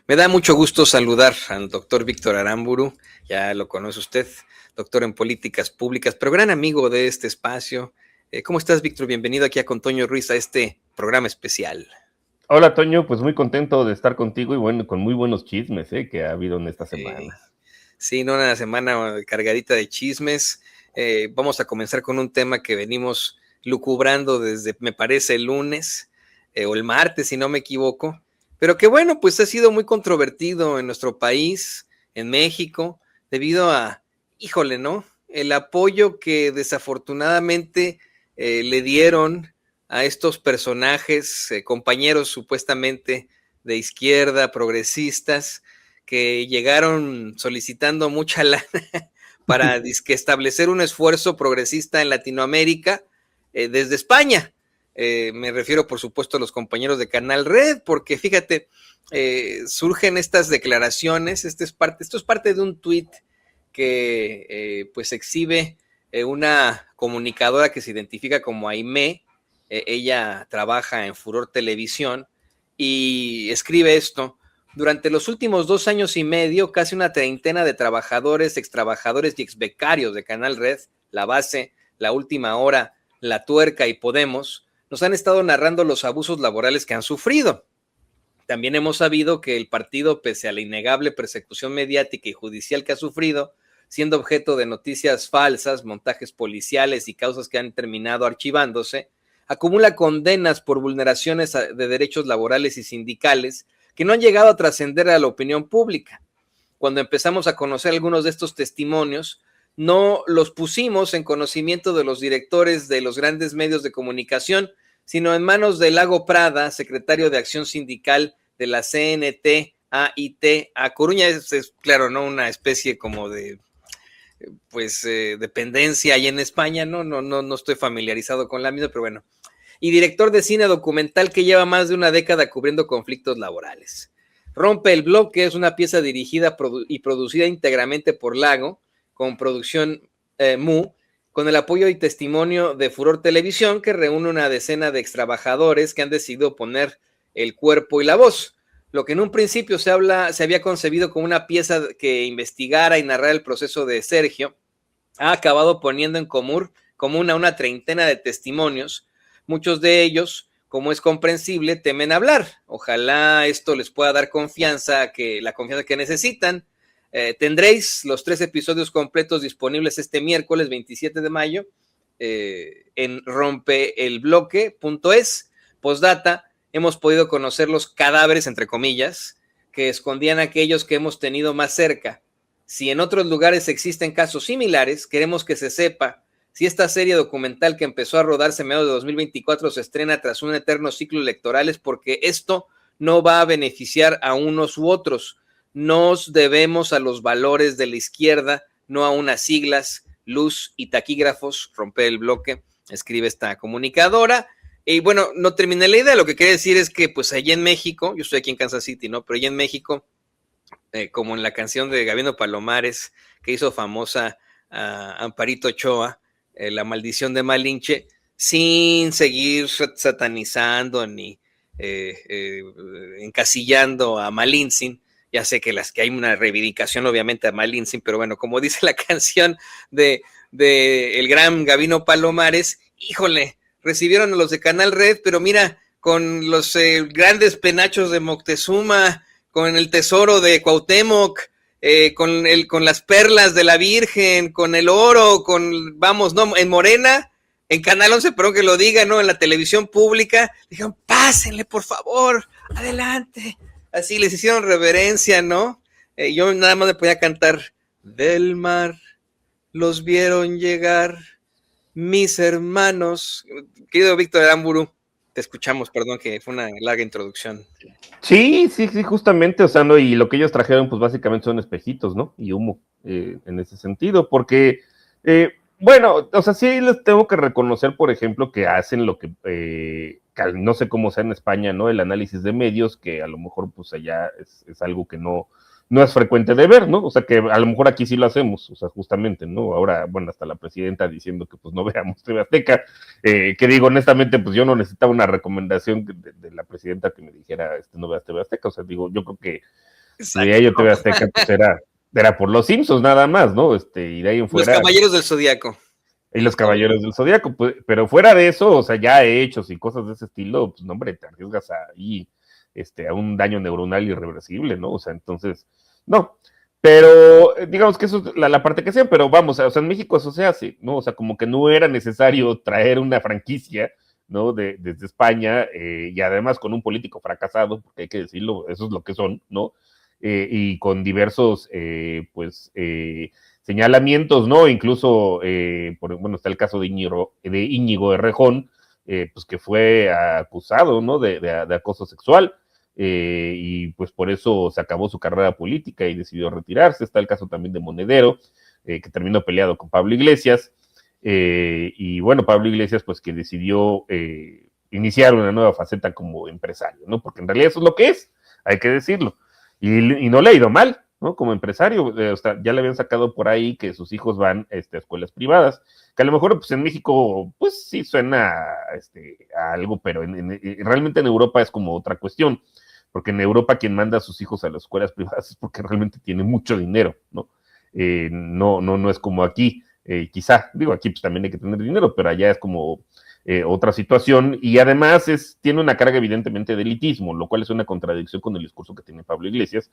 Me da mucho gusto saludar al doctor Víctor Aramburu, ya lo conoce usted, doctor en políticas públicas, pero gran amigo de este espacio. ¿Cómo estás, Víctor? Bienvenido aquí a Con Toño Ruiz a este programa especial. Hola Toño, pues muy contento de estar contigo y bueno, con muy buenos chismes que ha habido en esta Eh, semana. sí, no, una semana cargadita de chismes. Vamos a comenzar con un tema que venimos lucubrando desde, me parece, el lunes o el martes, si no me equivoco, pero que bueno, pues ha sido muy controvertido en nuestro país, en México, debido a, híjole, ¿no? El apoyo que desafortunadamente le dieron a estos personajes, compañeros supuestamente de izquierda, progresistas, que llegaron solicitando mucha lana para disque establecer un esfuerzo progresista en Latinoamérica desde España. Me refiero, por supuesto, a los compañeros de Canal Red, porque fíjate, surgen estas declaraciones, esto es parte de un tuit que pues exhibe una comunicadora que se identifica como Aimé. Ella trabaja en Furor Televisión y escribe esto: durante los últimos 2 años y medio, casi una treintena de trabajadores, extrabajadores y exbecarios de Canal Red, La Base, La Última Hora, La Tuerca y Podemos, nos han estado narrando los abusos laborales que han sufrido. También hemos sabido que el partido, pese a la innegable persecución mediática y judicial que ha sufrido, siendo objeto de noticias falsas, montajes policiales y causas que han terminado archivándose, acumula condenas por vulneraciones de derechos laborales y sindicales que no han llegado a trascender a la opinión pública. Cuando empezamos a conocer algunos de estos testimonios, no los pusimos en conocimiento de los directores de los grandes medios de comunicación, sino en manos de Lago Prada, secretario de Acción Sindical de la CNT AIT a Coruña. Es claro, ¿no? Una especie como de pues dependencia ahí en España, no estoy familiarizado con la misma, pero bueno. Y director de cine documental que lleva más de una década cubriendo conflictos laborales. Rompe el Bloque es una pieza dirigida y producida íntegramente por Lago, con producción MU, con el apoyo y testimonio de Furor Televisión, que reúne una decena de extrabajadores que han decidido poner el cuerpo y la voz. Lo que en un principio se había concebido como una pieza que investigara y narrara el proceso de Sergio, ha acabado poniendo en común una treintena de testimonios. Muchos de ellos, como es comprensible, temen hablar. Ojalá esto les pueda dar la confianza que necesitan. Tendréis los 3 episodios completos disponibles este miércoles 27 de mayo en rompeelbloque.es. Postdata, hemos podido conocer los cadáveres, entre comillas, que escondían aquellos que hemos tenido más cerca. Si en otros lugares existen casos similares, queremos que se sepa si esta serie documental que empezó a rodarse en medio de 2024 se estrena tras un eterno ciclo electoral, es porque esto no va a beneficiar a unos u otros. Nos debemos a los valores de la izquierda, no a unas siglas, luz y taquígrafos. Rompe el bloque, escribe esta comunicadora. Y bueno, no terminé la idea. Lo que quería decir es que pues allá en México, yo estoy aquí en Kansas City, ¿no? Pero allá en México, como en la canción de Gabino Palomares, que hizo famosa a Amparito Ochoa, La Maldición de Malinche, sin seguir satanizando ni encasillando a Malintzin. Ya sé que hay una reivindicación obviamente a Malintzin, pero bueno, como dice la canción de el gran Gabino Palomares, híjole, recibieron a los de Canal Red, pero mira, con los grandes penachos de Moctezuma, con el tesoro de Cuauhtémoc, con las perlas de la Virgen, con el oro, vamos, no, en Morena, en Canal 11, perdón que lo diga, ¿no? En la televisión pública, dijeron, pásenle, por favor, adelante. Así les hicieron reverencia, ¿no? Yo nada más me podía cantar, del mar los vieron llegar mis hermanos. Querido Víctor Aramburu, te escuchamos, perdón que fue una larga introducción. Sí, justamente, o sea, ¿no? Y lo que ellos trajeron, pues básicamente son espejitos, ¿no? Y humo, en ese sentido, porque, bueno, o sea, sí les tengo que reconocer, por ejemplo, que hacen lo que no sé cómo sea en España, ¿no? El análisis de medios, que a lo mejor, pues allá es algo que no es frecuente de ver, ¿no? O sea, que a lo mejor aquí sí lo hacemos, o sea, justamente, ¿no? Ahora, bueno, hasta la presidenta diciendo que pues no veamos TV Azteca, que digo, honestamente, pues yo no necesitaba una recomendación de la presidenta que me dijera, no veas TV Azteca, o sea, digo, yo creo que Y de ahí yo TV Azteca, pues era por los Simpsons nada más, ¿no? Y de ahí en fuera. Los Caballeros del Zodiaco. Y los Caballeros del Zodiaco, pues, pero fuera de eso, o sea, ya hechos y cosas de ese estilo, pues, no, hombre, te arriesgas ahí, a un daño neuronal irreversible, ¿no? O sea, entonces, no. Pero digamos que eso es la parte que sea, pero vamos, o sea, en México eso se hace, ¿no? O sea, como que no era necesario traer una franquicia, ¿no? Desde España, y además con un político fracasado, porque hay que decirlo, eso es lo que son, ¿no? Y con diversos, señalamientos, ¿no? Incluso, bueno, está el caso de Íñigo Errejón, pues que fue acusado, ¿no? De acoso sexual, y pues por eso se acabó su carrera política y decidió retirarse. Está el caso también de Monedero, que terminó peleado con Pablo Iglesias, y bueno, Pablo Iglesias, pues que decidió iniciar una nueva faceta como empresario, ¿no? Porque en realidad eso es lo que es, hay que decirlo. Y no le ha ido mal, ¿no? Como empresario, o sea, ya le habían sacado por ahí que sus hijos van a escuelas privadas, que a lo mejor pues en México pues sí suena a algo, pero realmente en Europa es como otra cuestión, porque en Europa quien manda a sus hijos a las escuelas privadas es porque realmente tiene mucho dinero, ¿no? No es como aquí, quizá, digo, aquí pues también hay que tener dinero, pero allá es como otra situación, y además tiene una carga evidentemente de elitismo, lo cual es una contradicción con el discurso que tiene Pablo Iglesias,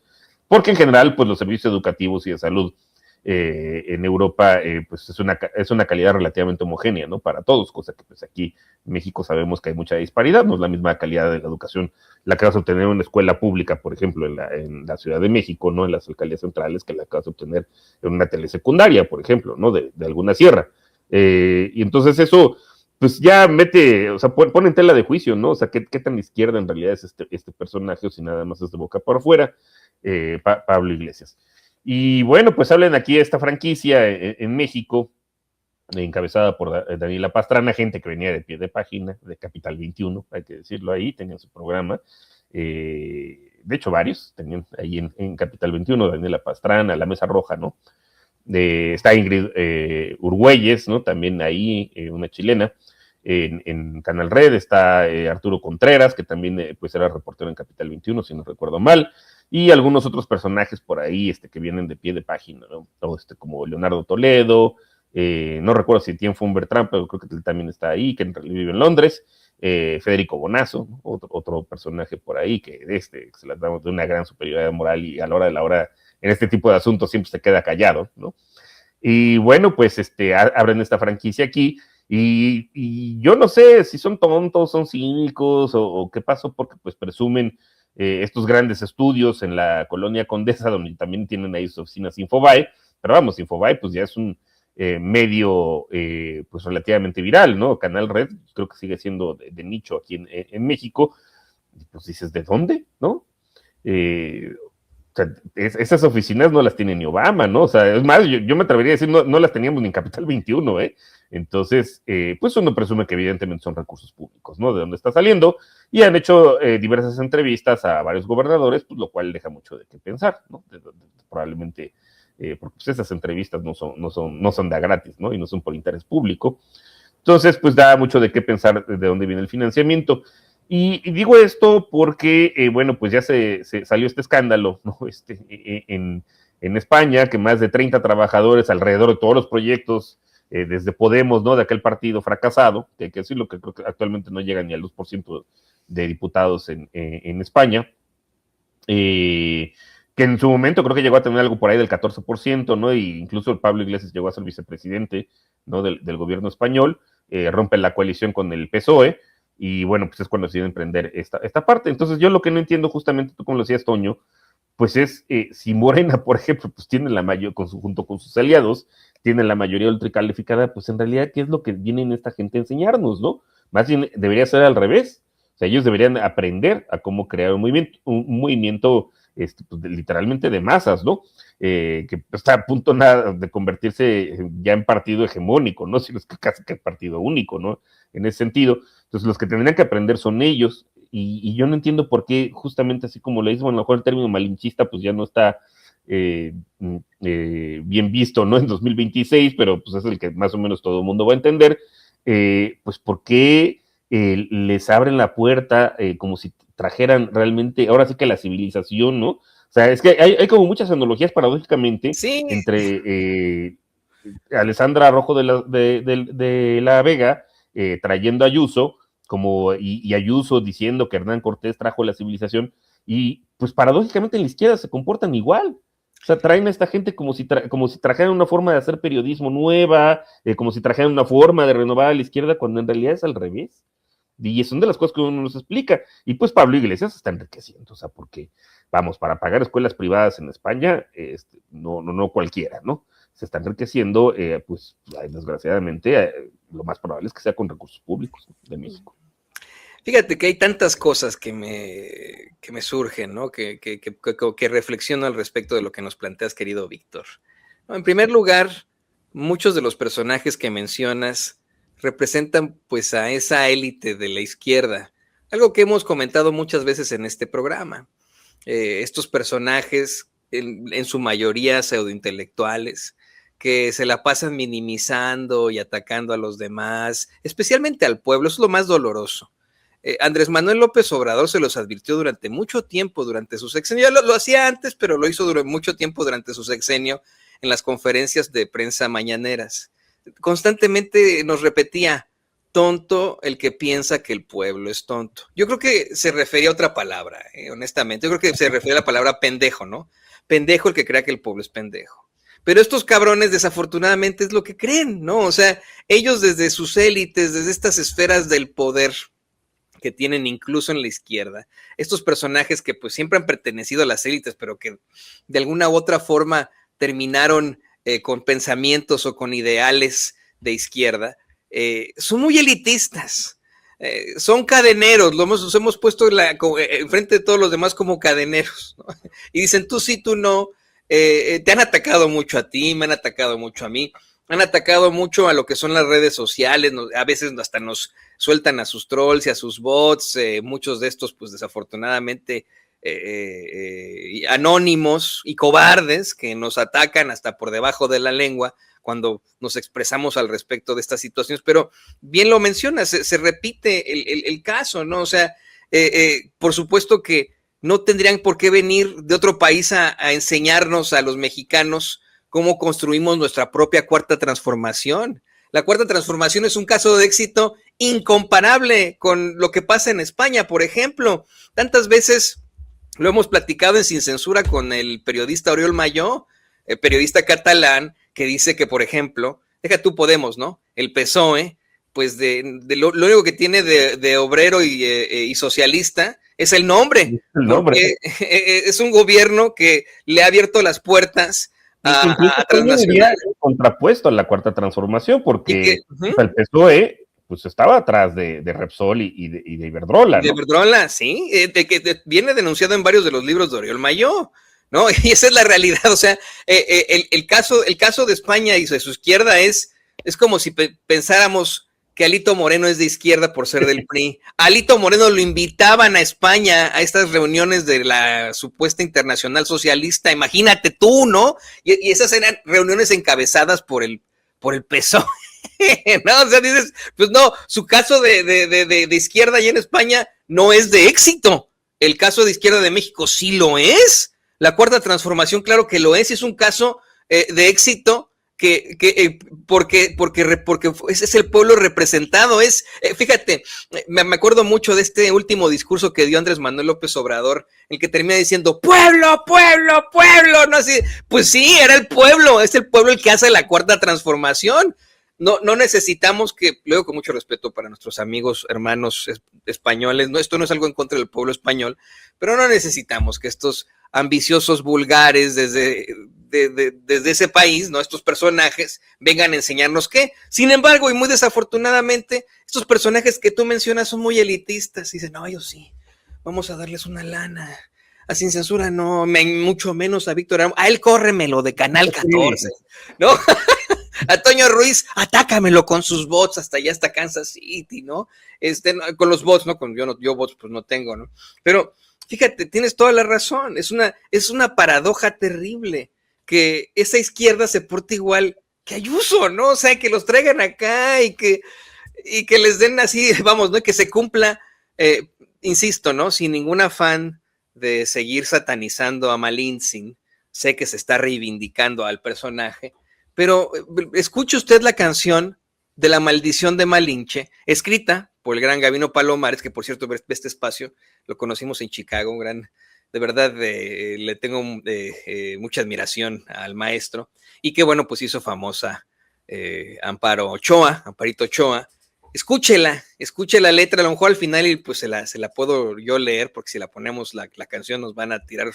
porque en general, pues los servicios educativos y de salud en Europa, pues es una calidad relativamente homogénea, ¿no? Para todos, cosa que pues aquí en México sabemos que hay mucha disparidad, no es la misma calidad de la educación la que vas a obtener en una escuela pública, por ejemplo, en la Ciudad de México, ¿no? En las alcaldías centrales, que la que vas a obtener en una telesecundaria, por ejemplo, ¿no? De alguna sierra. Y entonces eso pues ya mete, o sea, pone en tela de juicio, ¿no? O sea, ¿qué tan izquierda en realidad es este personaje, o si nada más es de boca para afuera, Pablo Iglesias. Y bueno, pues hablan aquí de esta franquicia en México, encabezada por Daniela Pastrana, gente que venía de pie de página, de Capital 21, hay que decirlo ahí, tenían su programa. De hecho, varios tenían ahí en Capital 21, Daniela Pastrana, La Mesa Roja, ¿no? Está Ingrid Urgüelles, ¿no? También ahí, una chilena. En Canal Red está Arturo Contreras, que también pues era reportero en Capital 21, si no recuerdo mal, y algunos otros personajes por ahí que vienen de pie de página, ¿no? Como Leonardo Toledo, no recuerdo si Tien Fun Bertrand, pero creo que él también está ahí, que en realidad vive en Londres, Federico Bonazo, ¿no? otro personaje por ahí que se las damos de una gran superioridad moral, y a la hora de la hora en este tipo de asuntos siempre se queda callado, ¿no? Y bueno, pues abren esta franquicia aquí, y yo no sé si son tontos, son cínicos, o qué pasó, porque pues presumen estos grandes estudios en la colonia Condesa, donde también tienen ahí sus oficinas Infobae, pero vamos, Infobae pues ya es un medio pues relativamente viral, ¿no? Canal Red creo que sigue siendo de nicho aquí en México, y pues dices, ¿de dónde? ¿No? O sea, esas oficinas no las tiene ni Obama, ¿no? O sea, es más, yo me atrevería a decir, no las teníamos ni en Capital 21, ¿eh? Entonces, pues uno presume que evidentemente son recursos públicos, ¿no? De dónde está saliendo, y han hecho diversas entrevistas a varios gobernadores, pues lo cual deja mucho de qué pensar, ¿no? Probablemente, porque pues esas entrevistas no son de a gratis, ¿no? Y no son por interés público. Entonces, pues da mucho de qué pensar de dónde viene el financiamiento. Y digo esto porque, bueno, pues ya se salió este escándalo, ¿no? En España, que más de 30 trabajadores alrededor de todos los proyectos, desde Podemos, ¿no? De aquel partido fracasado, que hay que decirlo, que creo que actualmente no llega ni al 2% de diputados en España, que en su momento creo que llegó a tener algo por ahí del 14%, ¿no? Y incluso Pablo Iglesias llegó a ser vicepresidente, ¿no? Del gobierno español, rompe la coalición con el PSOE, y bueno, pues es cuando deciden emprender esta parte. Entonces yo lo que no entiendo, justamente tú como lo decías, Toño, pues es si Morena, por ejemplo, pues tiene la mayor, junto con sus aliados, tiene la mayoría ultracalificada, pues en realidad, ¿qué es lo que vienen esta gente a enseñarnos, no? Más bien debería ser al revés. O sea, ellos deberían aprender a cómo crear un movimiento pues, literalmente de masas, ¿no? Que está a punto nada de convertirse ya en partido hegemónico, ¿no? Sino es que casi que partido único, ¿no? En ese sentido. Entonces, los que tendrían que aprender son ellos, y yo no entiendo por qué, justamente así como le dices, bueno, a lo mejor el término malinchista pues ya no está bien visto, ¿no? En 2026, pero pues es el que más o menos todo el mundo va a entender, pues por qué les abren la puerta como si trajeran realmente, ahora sí que la civilización, ¿no? sea, es que hay como muchas analogías paradójicamente Sí. entre Alessandra Rojo de la Vega trayendo a Ayuso, y Ayuso diciendo que Hernán Cortés trajo la civilización, y pues paradójicamente en la izquierda se comportan igual. O sea, traen a esta gente como si trajeran una forma de hacer periodismo nueva, como si trajeran una forma de renovar a la izquierda, cuando en realidad es al revés. Y son de las cosas que uno nos explica. Y pues Pablo Iglesias se está enriqueciendo, o sea, porque, vamos, para pagar escuelas privadas en España, no cualquiera, ¿no? Se está enriqueciendo, pues, desgraciadamente, lo más probable es que sea con recursos públicos, ¿no?, de México. Fíjate que hay tantas cosas que me surgen, ¿no? Que reflexiono al respecto de lo que nos planteas, querido Víctor. ¿No? En primer lugar, muchos de los personajes que mencionas representan pues a esa élite de la izquierda, algo que hemos comentado muchas veces en este programa. Estos personajes, en su mayoría pseudointelectuales, que se la pasan minimizando y atacando a los demás, especialmente al pueblo, eso es lo más doloroso. Andrés Manuel López Obrador se los advirtió durante mucho tiempo, durante su sexenio. Ya lo hacía antes, pero lo hizo durante mucho tiempo durante su sexenio en las conferencias de prensa mañaneras. Constantemente nos repetía, tonto el que piensa que el pueblo es tonto. Yo creo que se refería a otra palabra, honestamente. Yo creo que se refería a la palabra pendejo, ¿no? Pendejo el que crea que el pueblo es pendejo. Pero estos cabrones, desafortunadamente, es lo que creen, ¿no? O sea, ellos desde sus élites, desde estas esferas del poder que tienen incluso en la izquierda, estos personajes que pues siempre han pertenecido a las élites, pero que de alguna u otra forma terminaron con pensamientos o con ideales de izquierda, son muy elitistas, son cadeneros, los hemos puesto enfrente de todos los demás como cadeneros, ¿no? Y dicen tú sí, tú no, te han atacado mucho a ti, me han atacado mucho a mí, han atacado mucho a lo que son las redes sociales, a veces hasta nos sueltan a sus trolls y a sus bots, muchos de estos pues desafortunadamente anónimos y cobardes que nos atacan hasta por debajo de la lengua cuando nos expresamos al respecto de estas situaciones, pero bien lo mencionas, se repite el caso, ¿no? O sea, por supuesto que no tendrían por qué venir de otro país a enseñarnos a los mexicanos cómo construimos nuestra propia cuarta transformación. La cuarta transformación es un caso de éxito incomparable con lo que pasa en España, por ejemplo. Tantas veces lo hemos platicado en Sin Censura con el periodista Oriol Mayó, periodista catalán, que dice que, por ejemplo, deja tú Podemos, ¿no? El PSOE, pues lo único que tiene de obrero y socialista es el nombre, porque es un gobierno que le ha abierto las puertas a transnacionales. Contrapuesto a la cuarta transformación, porque el PSOE pues estaba atrás de Repsol y de Iberdrola, ¿no? De Iberdrola, sí, que viene denunciado en varios de los libros de Oriol Mayó, ¿no? Y esa es la realidad, o sea, el caso de España y de su izquierda es como si pensáramos que Alito Moreno es de izquierda por ser del PRI. Alito Moreno lo invitaban a España a estas reuniones de la supuesta Internacional Socialista, imagínate tú, ¿no? Y esas eran reuniones encabezadas por el PSOE, ¿no? O sea, dices, pues no, su caso de izquierda allá en España no es de éxito. El caso de izquierda de México sí lo es. La cuarta transformación, claro que lo es un caso de éxito porque ese es el pueblo representado. Fíjate, me acuerdo mucho de este último discurso que dio Andrés Manuel López Obrador, el que termina diciendo pueblo, pueblo, pueblo, no así, pues sí, era el pueblo, es el pueblo el que hace la cuarta transformación. No necesitamos que, luego con mucho respeto para nuestros amigos, hermanos españoles, no, esto no es algo en contra del pueblo español, pero no necesitamos que estos ambiciosos vulgares desde ese país, ¿no? Estos personajes vengan a enseñarnos qué. Sin embargo, y muy desafortunadamente, estos personajes que tú mencionas son muy elitistas y dicen, no, ellos sí, vamos a darles una lana. A Sin Censura no, mucho menos a Víctor Ramos. A él córremelo de Canal 14, ¿no? A Toño Ruiz, atácamelo con sus bots hasta allá, hasta Kansas City, ¿no? Con los bots, ¿no? Yo bots pues no tengo, ¿no? Pero fíjate, tienes toda la razón, es una paradoja terrible que esa izquierda se porte igual que Ayuso, ¿no? O sea, que los traigan acá y que les den así, vamos, ¿no? Que se cumpla, insisto, ¿no? Sin ningún afán de seguir satanizando a Malintzin. Sé que se está reivindicando al personaje, pero escuche usted la canción de La Maldición de Malinche, escrita por el gran Gabino Palomares, que por cierto, este espacio lo conocimos en Chicago, un gran, de verdad, le tengo mucha admiración al maestro, y que bueno, pues hizo famosa Amparito Ochoa. Escuche la letra, a lo mejor al final y pues se la puedo yo leer, porque si la ponemos la canción nos van a tirar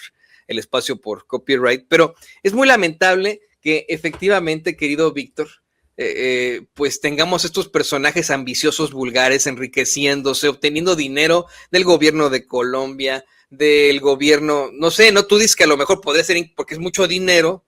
el espacio por copyright, pero es muy lamentable que efectivamente, querido Víctor, pues tengamos estos personajes ambiciosos, vulgares, enriqueciéndose, obteniendo dinero del gobierno de Colombia, del gobierno, no sé, no, tú dices que a lo mejor podría ser porque es mucho dinero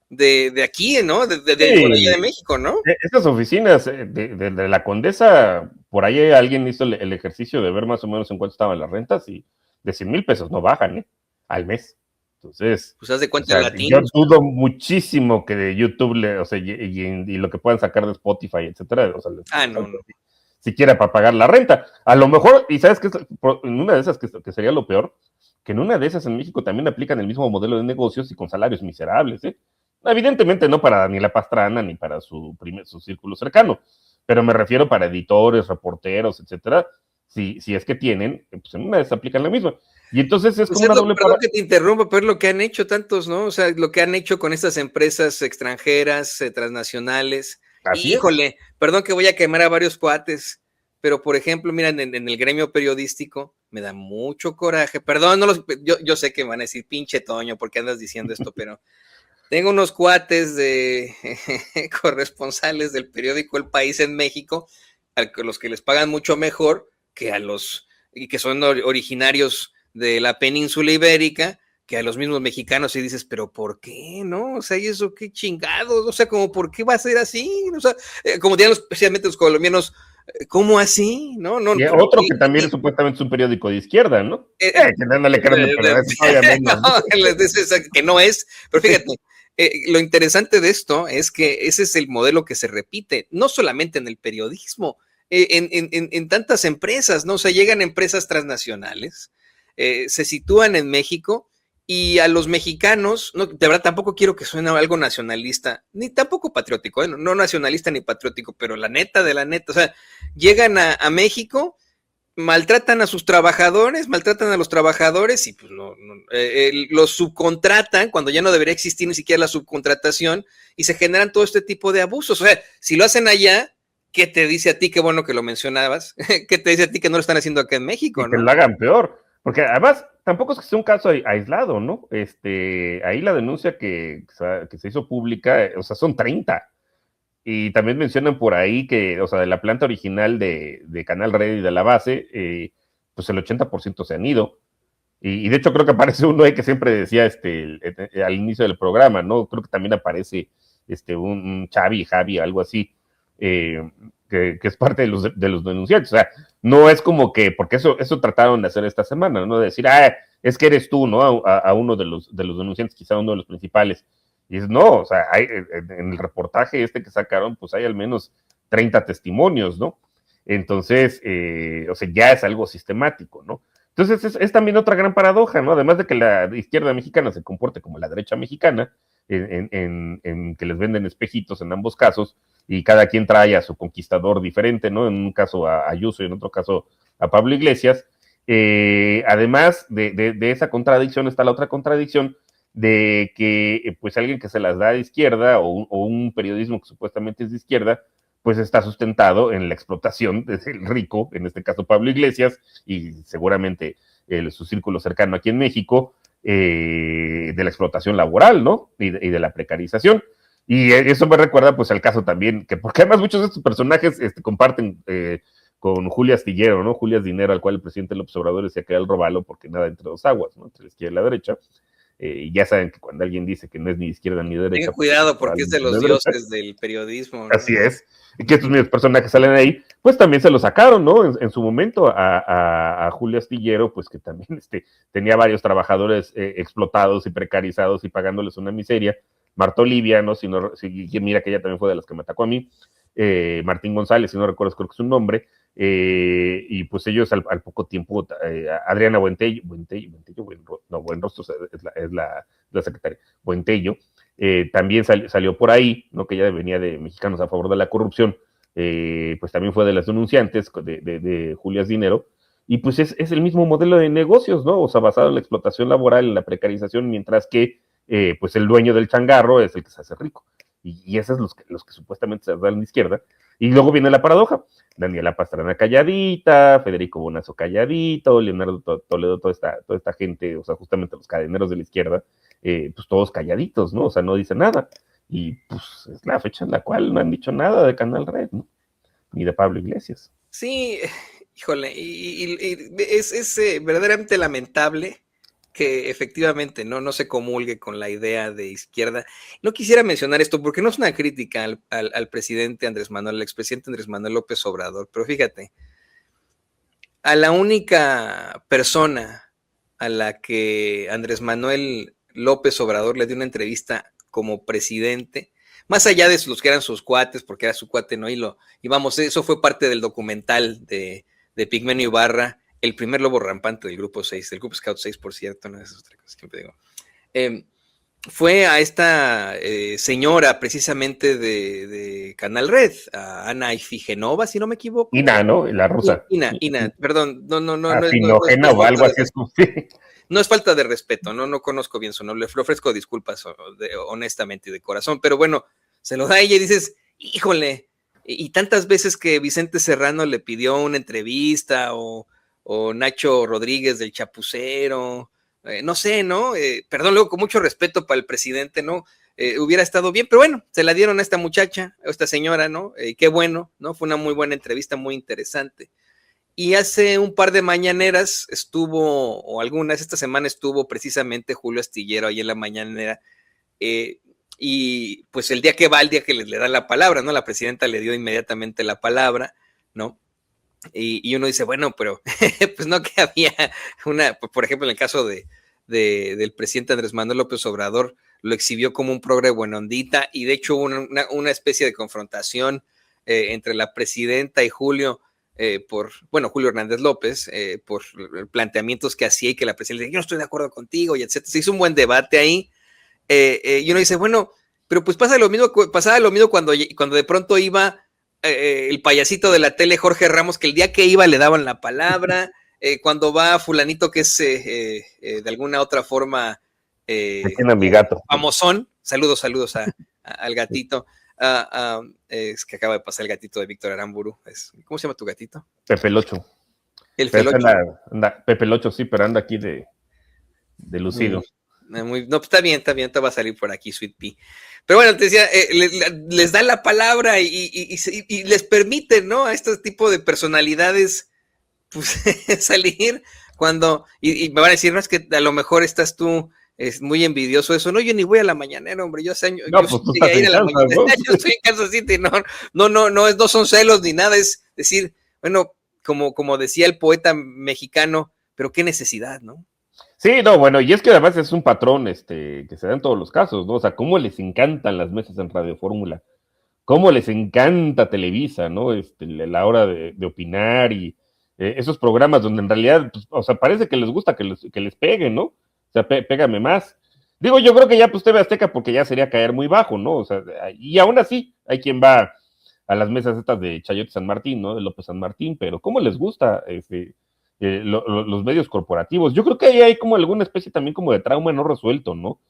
de aquí, ¿no? De por allá de México, ¿no? Estas oficinas de la Condesa, por ahí alguien hizo el ejercicio de ver más o menos en cuánto estaban las rentas y de 100,000 pesos no bajan, al mes. Entonces, pues haz de cuenta, yo dudo muchísimo que de YouTube, y lo que puedan sacar de Spotify, etcétera, no. Siquiera para pagar la renta. A lo mejor, y sabes que en una de esas que sería lo peor, que en una de esas en México también aplican el mismo modelo de negocios y con salarios miserables, Evidentemente no para Daniela Pastrana ni para su círculo cercano, pero me refiero para editores, reporteros, etcétera, si es que tienen, pues en una de esas aplican la misma. Y entonces es como una doble perdón que te interrumpa, pero es lo que han hecho tantos, ¿no? O sea, lo que han hecho con estas empresas extranjeras, transnacionales. Así híjole, perdón que voy a quemar a varios cuates, pero por ejemplo, mira, en el gremio periodístico me da mucho coraje. Perdón, yo sé que van a decir, pinche Toño, ¿por qué andas diciendo esto? Pero tengo unos cuates de corresponsales del periódico El País en México, a los que les pagan mucho mejor que a los, y que son originarios de la península ibérica, que a los mismos mexicanos, y dices, pero ¿por qué? ¿No? O sea, ¿y eso qué chingados? O sea, como, ¿por qué va a ser así? O sea, como dirían especialmente los colombianos, ¿cómo así? No, y otro que también supuestamente es un periódico de izquierda, ¿no? Que dándole carne, pero que no es, pero fíjate, lo interesante de esto es que ese es el modelo que se repite, no solamente en el periodismo, en tantas empresas, ¿no? O sea, llegan empresas transnacionales, se sitúan en México y a los mexicanos, no, de verdad tampoco quiero que suene algo nacionalista, ni tampoco patriótico, no nacionalista ni patriótico, pero la neta de la neta, o sea, llegan a México, maltratan a sus trabajadores, maltratan a los trabajadores y pues los subcontratan cuando ya no debería existir ni siquiera la subcontratación y se generan todo este tipo de abusos. O sea, si lo hacen allá, ¿qué te dice a ti? Qué bueno que lo mencionabas. ¿Qué te dice a ti que no lo están haciendo acá en México? Y que lo hagan peor. Porque además, tampoco es que sea un caso aislado, ¿no? Ahí la denuncia que se hizo pública, o sea, son 30. Y también mencionan por ahí que, o sea, de la planta original de Canal Red y de la base, pues el 80% se han ido. Y de hecho creo que aparece uno ahí que siempre decía al inicio del programa, ¿no? Creo que también aparece un Javi, algo así, que es parte de los denunciantes. O sea, no es como que, porque eso trataron de hacer esta semana, ¿no? De decir, es que eres tú, ¿no? A uno de los denunciantes, quizá uno de los principales. Y es no, o sea, en el reportaje que sacaron, pues hay al menos 30 testimonios, ¿no? Entonces, o sea, ya es algo sistemático, ¿no? Entonces es también otra gran paradoja, ¿no? Además de que la izquierda mexicana se comporte como la derecha mexicana, en que les venden espejitos en ambos casos, y cada quien trae a su conquistador diferente, ¿no? En un caso a Ayuso y en otro caso a Pablo Iglesias. Además de esa contradicción está la otra contradicción de que pues alguien que se las da de izquierda o un periodismo que supuestamente es de izquierda, pues está sustentado en la explotación del rico, en este caso Pablo Iglesias, y seguramente su círculo cercano aquí en México, de la explotación laboral, ¿no? Y de la precarización. Y eso me recuerda pues al caso también, que porque además muchos de estos personajes comparten con Julia Astillero, ¿no? Julia Dinero, al cual el presidente López Obrador decía que era el robalo porque nada entre dos aguas, ¿no? Entre la izquierda y la derecha. Y ya saben que cuando alguien dice que no es ni izquierda ni derecha... Tengan cuidado porque es de los dioses del periodismo, ¿no? Así es. Y que estos mismos personajes salen ahí, pues también se lo sacaron, ¿no? En su momento a Julio Astillero, pues que también tenía varios trabajadores explotados y precarizados y pagándoles una miseria. Marta Olivia, ¿no? Mira que ella también fue de las que me atacó a mí. Martín González, si no recuerdo, creo que es un nombre, y pues ellos al poco tiempo, Adriana Buenrostro es la secretaria, Buentello, también salió por ahí, ¿no? Que ella venía de Mexicanos a Favor de la Corrupción, pues también fue de las denunciantes de Julias Dinero, y pues es el mismo modelo de negocios, ¿no? O sea, basado en la explotación laboral, en la precarización, mientras que pues el dueño del changarro es el que se hace rico. Y esos son los que supuestamente se dan a la izquierda. Y luego viene la paradoja. Daniela Pastrana calladita, Federico Bonazo calladito, Leonardo Toledo, toda esta gente, o sea, justamente los cadeneros de la izquierda, pues todos calladitos, ¿no? O sea, no dicen nada. Y pues es la fecha en la cual no han dicho nada de Canal Red, ¿no? Ni de Pablo Iglesias. Sí, híjole, y es verdaderamente lamentable que efectivamente no se comulgue con la idea de izquierda. No quisiera mencionar esto porque no es una crítica al presidente Andrés Manuel, al expresidente Andrés Manuel López Obrador, pero fíjate, a la única persona a la que Andrés Manuel López Obrador le dio una entrevista como presidente, más allá de los que eran sus cuates, porque era su cuate, ¿no? Y vamos, eso fue parte del documental de Pigmenio Ibarra, el primer lobo rampante del Grupo 6, del Grupo Scout 6, por cierto, no es otra cosa que siempre digo. Fue a esta señora precisamente de Canal Red, a Ana Ifigenova, si no me equivoco. Ina, ¿no? La rusa. Ina, perdón, no Afinogena o algo así es como... No es falta de respeto, no conozco bien su nombre, le ofrezco disculpas honestamente y de corazón, pero bueno, se lo da a ella y dices, híjole, y tantas veces que Vicente Serrano le pidió una entrevista o Nacho Rodríguez del Chapucero, no sé, ¿no? Perdón, luego con mucho respeto para el presidente, ¿no? Hubiera estado bien, pero bueno, se la dieron a esta muchacha, a esta señora, ¿no? Qué bueno, ¿no? Fue una muy buena entrevista, muy interesante. Y hace un par de mañaneras estuvo, o algunas, esta semana estuvo precisamente Julio Astillero ahí en la mañanera, y pues el día que va, el día que le dan la palabra, ¿no? La presidenta le dio inmediatamente la palabra, ¿no? Y uno dice, bueno, pero pues no que había por ejemplo, en el caso del presidente Andrés Manuel López Obrador, lo exhibió como un progre buenondita, y de hecho hubo una especie de confrontación entre la presidenta y Julio, Julio Hernández López, por planteamientos que hacía y que la presidenta dice, yo no estoy de acuerdo contigo, y etcétera. Se hizo un buen debate ahí, y uno dice, bueno, pero pues pasaba lo mismo cuando de pronto iba el payasito de la tele, Jorge Ramos, que el día que iba le daban la palabra, cuando va fulanito que es de alguna otra forma mi gato. famosón, saludos al gatito. Es que acaba de pasar el gatito de Víctor Aramburu. ¿Cómo se llama tu gatito? Pepe Locho. El Felocho. Pepe Locho, sí, pero anda aquí de lucido. No, pues está bien, te va a salir por aquí, Sweet Pea. Pero bueno, te decía, les da la palabra y les permite, ¿no? A este tipo de personalidades, pues, salir cuando, y me van a decir, no, es que a lo mejor estás tú es muy envidioso eso. No, yo ni voy a la mañanera, hombre. Yo hace años, no, pues tú estás en Kansas, ¿no? Yo estoy en Kansas City, no son celos ni nada, es decir, bueno, como decía el poeta mexicano, pero qué necesidad, ¿no? Sí, no, bueno, y es que además es un patrón que se da en todos los casos, ¿no? O sea, cómo les encantan las mesas en Radio Fórmula, cómo les encanta Televisa, ¿no? La hora de opinar y esos programas donde en realidad, pues, o sea, parece que les gusta que les peguen, ¿no? O sea, pégame más. Digo, yo creo que ya pues TV Azteca porque ya sería caer muy bajo, ¿no? O sea, y aún así hay quien va a las mesas estas de Chayote San Martín, ¿no? De López San Martín, pero cómo les gusta los medios corporativos. Yo creo que ahí hay como alguna especie también como de trauma no resuelto, ¿no?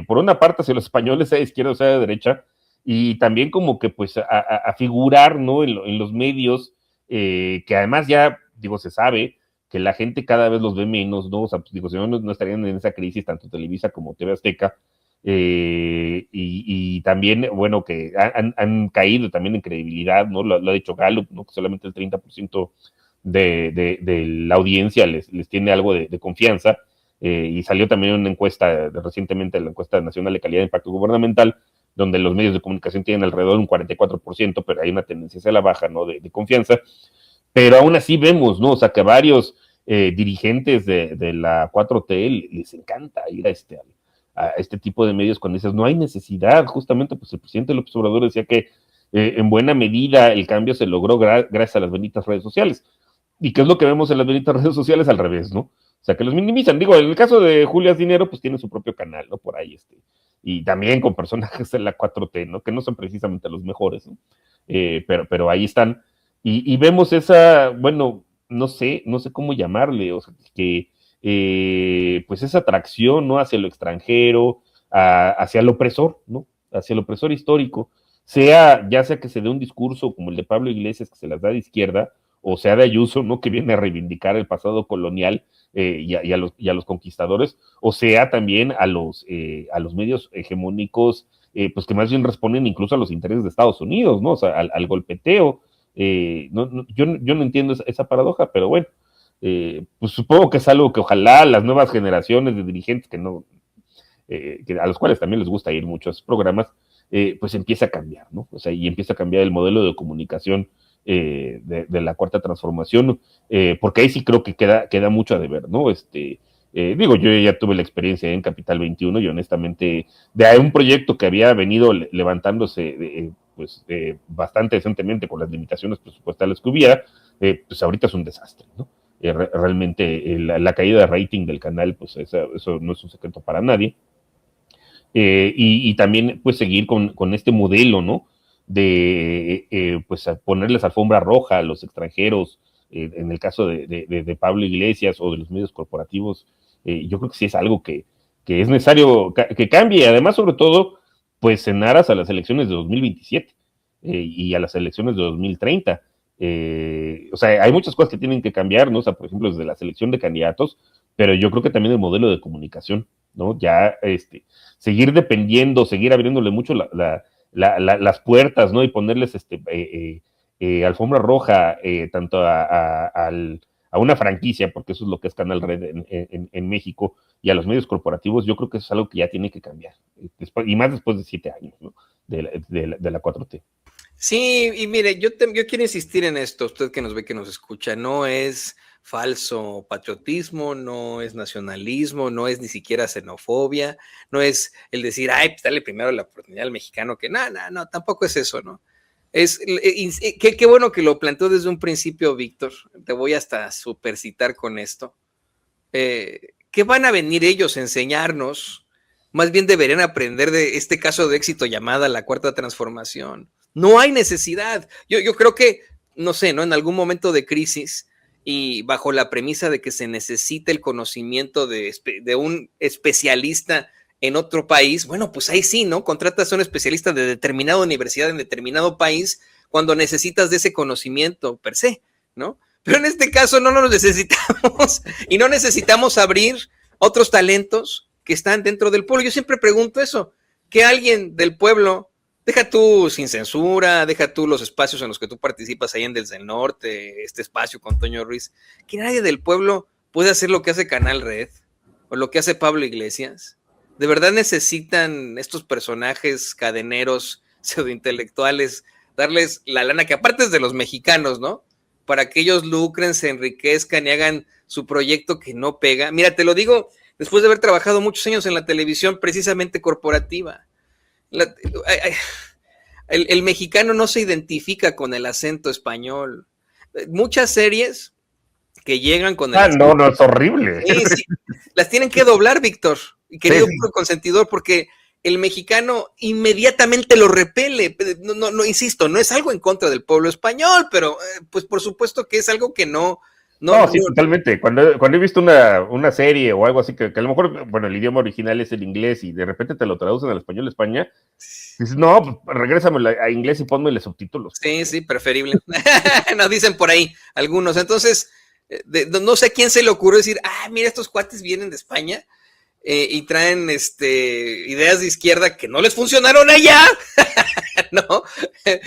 Por una parte, si los españoles sea de izquierda o sea de derecha, y también como que pues a figurar, ¿no? En los medios, que además ya, digo, se sabe que la gente cada vez los ve menos, ¿no? O sea, pues digo, si no estarían en esa crisis tanto Televisa como TV Azteca, y también, bueno, que han caído también en credibilidad, ¿no? Lo ha dicho Gallup, ¿no? Que solamente el 30% de la audiencia les tiene algo de confianza, y salió también una encuesta recientemente, la encuesta nacional de calidad de impacto gubernamental, donde los medios de comunicación tienen alrededor de un 44%, pero hay una tendencia hacia la baja, ¿no? De confianza, pero aún así vemos, ¿no? O sea, que varios dirigentes de la 4T les encanta ir a este tipo de medios cuando dices, no hay necesidad, justamente, pues el presidente López Obrador decía que en buena medida el cambio se logró gracias a las benditas redes sociales. ¿Y qué es lo que vemos en las benditas redes sociales? Al revés, ¿no? O sea, que los minimizan. Digo, en el caso de Julias Dinero, pues tiene su propio canal, ¿no? Por ahí, y también con personajes de la 4T, ¿no? Que no son precisamente los mejores, ¿no? Pero ahí están. Y vemos esa, bueno, no sé cómo llamarle, o sea, que pues esa atracción, ¿no? Hacia lo extranjero, hacia el opresor, ¿no? Hacia el opresor histórico, ya sea que se dé un discurso como el de Pablo Iglesias, que se las da de izquierda, o sea de Ayuso, ¿no? Que viene a reivindicar el pasado colonial y a los conquistadores, o sea también a los medios hegemónicos, pues que más bien responden incluso a los intereses de Estados Unidos, ¿no? O sea, al golpeteo. Yo no entiendo esa paradoja, pero bueno, pues supongo que es algo que ojalá las nuevas generaciones de dirigentes a los cuales también les gusta ir mucho a esos programas, pues empieza a cambiar, ¿no? O sea, y empieza a cambiar el modelo de comunicación de la Cuarta Transformación, porque ahí sí creo que queda mucho a deber, ¿no? Digo, yo ya tuve la experiencia en Capital 21 y honestamente de un proyecto que había venido levantándose pues bastante decentemente con las limitaciones presupuestales que hubiera, pues ahorita es un desastre, ¿no? Realmente la caída de rating del canal, pues eso no es un secreto para nadie. Y también pues seguir con este modelo, ¿no? De pues ponerles alfombra roja a los extranjeros, en el caso de Pablo Iglesias o de los medios corporativos, yo creo que sí es algo que es necesario que cambie, además sobre todo pues en aras a las elecciones de 2027 y a las elecciones de 2030. O sea, hay muchas cosas que tienen que cambiar, ¿no? O sea, por ejemplo, desde la selección de candidatos, pero yo creo que también el modelo de comunicación, ¿no? Ya, seguir dependiendo, seguir abriéndole mucho las puertas, ¿no? Y ponerles alfombra roja tanto a una franquicia, porque eso es lo que es Canal Red en México, y a los medios corporativos, yo creo que eso es algo que ya tiene que cambiar, y más después de 7 años, ¿no? De la 4T. Sí, y mire, yo quiero insistir en esto, usted que nos ve, que nos escucha, no es falso patriotismo, no es nacionalismo, no es ni siquiera xenofobia, no es el decir, ay, pues dale primero la oportunidad al mexicano, que no, tampoco es eso, ¿no? Qué bueno que lo planteó desde un principio, Víctor, te voy hasta supercitar con esto. ¿Qué van a venir ellos a enseñarnos? Más bien deberían aprender de este caso de éxito llamada la Cuarta Transformación. No hay necesidad. Yo creo que, no sé, ¿no? En algún momento de crisis y bajo la premisa de que se necesita el conocimiento de un especialista en otro país, bueno, pues ahí sí, ¿no? Contratas a un especialista de determinada universidad en determinado país cuando necesitas de ese conocimiento per se, ¿no? Pero en este caso no lo necesitamos y no necesitamos abrir otros talentos que están dentro del pueblo. Yo siempre pregunto eso, que alguien del pueblo, deja tú sin censura, deja tú los espacios en los que tú participas ahí en Desde el Norte, este espacio con Toño Ruiz, que nadie del pueblo puede hacer lo que hace Canal Red o lo que hace Pablo Iglesias. ¿De verdad necesitan estos personajes cadeneros, pseudointelectuales, darles la lana que aparte es de los mexicanos, ¿no? Para que ellos lucren, se enriquezcan y hagan su proyecto que no pega? Mira, te lo digo después de haber trabajado muchos años en la televisión precisamente corporativa. El mexicano no se identifica con el acento español. Muchas series que llegan con el acento, no, es horrible. Sí, las tienen que doblar, Víctor, querido puro consentidor, porque el mexicano inmediatamente lo repele. No, insisto, no es algo en contra del pueblo español, pero pues por supuesto que es algo que no. Sí, totalmente. Cuando he visto una serie o algo así, que a lo mejor, bueno, el idioma original es el inglés y de repente te lo traducen al español de España, dices, no, pues regrésame a inglés y ponmele subtítulos. Sí, preferible. Nos dicen por ahí algunos. Entonces, no sé a quién se le ocurrió decir, mira, estos cuates vienen de España y traen ideas de izquierda que no les funcionaron allá, ¿no?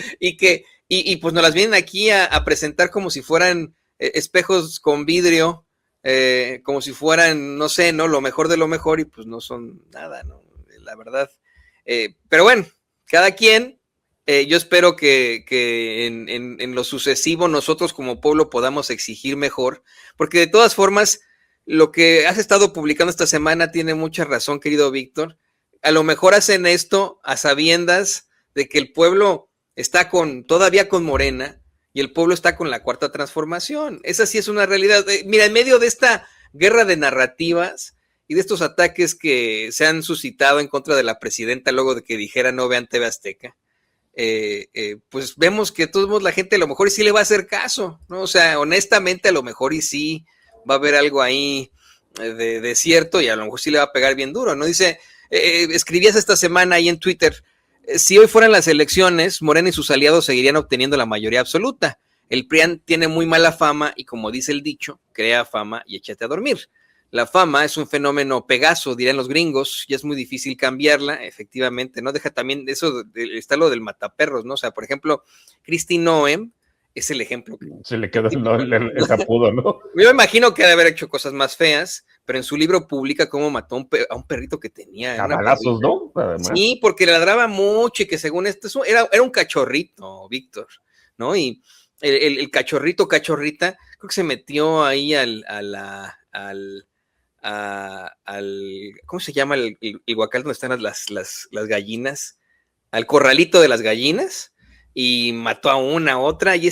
y pues nos las vienen aquí a presentar como si fueran espejos con vidrio, como si fueran, no sé, ¿no? Lo mejor de lo mejor, y pues no son nada, ¿no? La verdad. Pero bueno, cada quien. Yo espero que en lo sucesivo nosotros como pueblo podamos exigir mejor, porque de todas formas, lo que has estado publicando esta semana tiene mucha razón, querido Víctor. A lo mejor hacen esto a sabiendas de que el pueblo está todavía con Morena y el pueblo está con la Cuarta Transformación. Esa sí es una realidad. Mira, en medio de esta guerra de narrativas y de estos ataques que se han suscitado en contra de la presidenta luego de que dijera no vean TV Azteca, pues vemos que de todos modos la gente a lo mejor sí le va a hacer caso, ¿no? O sea, honestamente a lo mejor y sí va a haber algo ahí de cierto y a lo mejor sí le va a pegar bien duro, ¿no? Dice, escribías esta semana ahí en Twitter, si hoy fueran las elecciones, Morena y sus aliados seguirían obteniendo la mayoría absoluta. El PRIAN tiene muy mala fama y como dice el dicho, crea fama y échate a dormir. La fama es un fenómeno Pegaso, dirían los gringos, y es muy difícil cambiarla, efectivamente, ¿no? Deja también eso, está lo del mataperros, ¿no? O sea, por ejemplo, Kristi Noem es el ejemplo. Se le quedó el apodo, ¿no? Yo imagino que ha de haber hecho cosas más feas, pero en su libro publica cómo mató a un perrito que tenía. A balazos, ¿no? Además. Sí, porque le ladraba mucho y que según esto era un cachorrito, Víctor, ¿no? Y el cachorrita, creo que se metió ahí ¿cómo se llama el huacal donde están las gallinas? Al corralito de las gallinas y mató a una, otra, y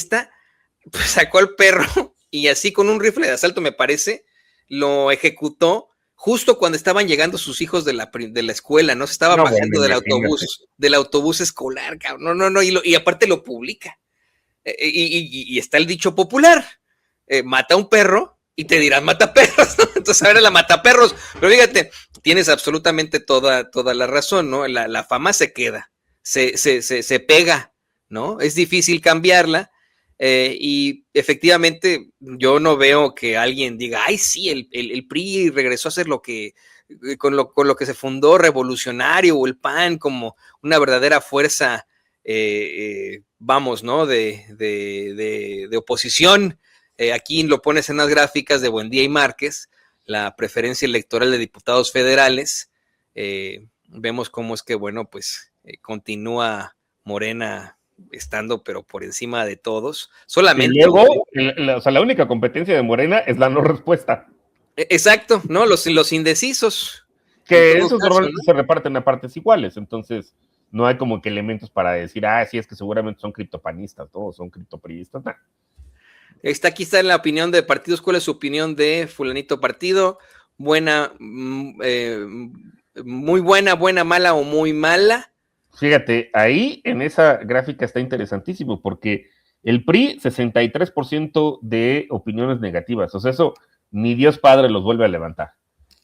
pues sacó al perro y así con un rifle de asalto, me parece, lo ejecutó justo cuando estaban llegando sus hijos de la escuela, ¿no? Se estaba bajando del autobús escolar, cabrón. No, y aparte lo publica. Y está el dicho popular, mata a un perro y te dirán mataperros, ¿no? Entonces ahora la mataperros, pero fíjate, tienes absolutamente toda la razón, ¿no? La fama se queda, se pega, ¿no? Es difícil cambiarla, y efectivamente yo no veo que alguien diga, ay, sí, el PRI regresó a hacer con lo que se fundó revolucionario, o el PAN como una verdadera fuerza, vamos, ¿no? De oposición. Aquí lo pones en las gráficas de Buendía y Márquez, la preferencia electoral de diputados federales. Vemos cómo es que, bueno, pues continúa Morena estando, pero por encima de todos. Solamente. Y luego, o sea, la única competencia de Morena es la no respuesta. Exacto, ¿no? Los indecisos. Que esos normalmente, ¿no?, se reparten a partes iguales, entonces no hay como que elementos para decir, sí, es que seguramente son criptopanistas, todos son criptopriistas, nah. Aquí está la opinión de partidos. ¿Cuál es su opinión de fulanito partido? Buena, muy buena, mala o muy mala. Fíjate, ahí en esa gráfica está interesantísimo porque el PRI, 63% de opiniones negativas, o sea, eso ni Dios Padre los vuelve a levantar.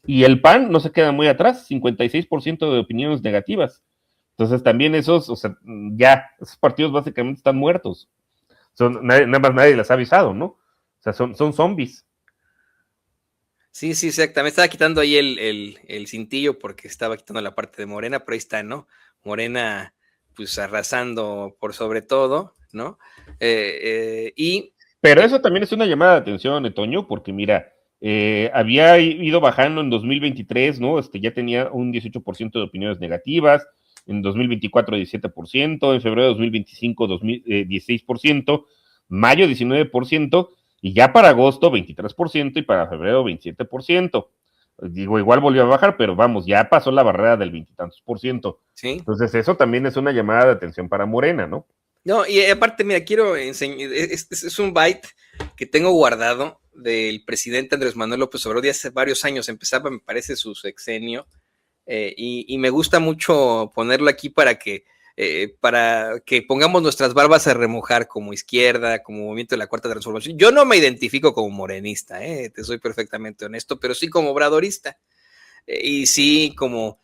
Y el PAN no se queda muy atrás, 56% de opiniones negativas. Entonces también esos, o sea, ya, esos partidos básicamente están muertos. Nada más nadie les ha avisado, ¿no? O sea, son zombies. Sí, exactamente. Estaba quitando ahí el cintillo porque estaba quitando la parte de Morena, pero ahí está, ¿no? Morena, pues arrasando por sobre todo, ¿no? Pero eso también es una llamada de atención, Toño, porque mira, había ido bajando en 2023, ¿no? Ya tenía un 18% de opiniones negativas, en 2024 17%, en febrero de 2025 16%, mayo 19%, y ya para agosto 23% y para febrero 27%. Digo, igual volvió a bajar, pero vamos, ya pasó la barrera del 20 y tantos %. Sí. Entonces eso también es una llamada de atención para Morena, ¿no? No, y aparte, mira, quiero enseñar, es un byte que tengo guardado del presidente Andrés Manuel López Obrador, de hace varios años, empezaba, me parece, su sexenio, y me gusta mucho ponerlo aquí para que pongamos nuestras barbas a remojar como izquierda, como movimiento de la Cuarta Transformación. Yo no me identifico como morenista, te soy perfectamente honesto, pero sí como obradorista, y sí como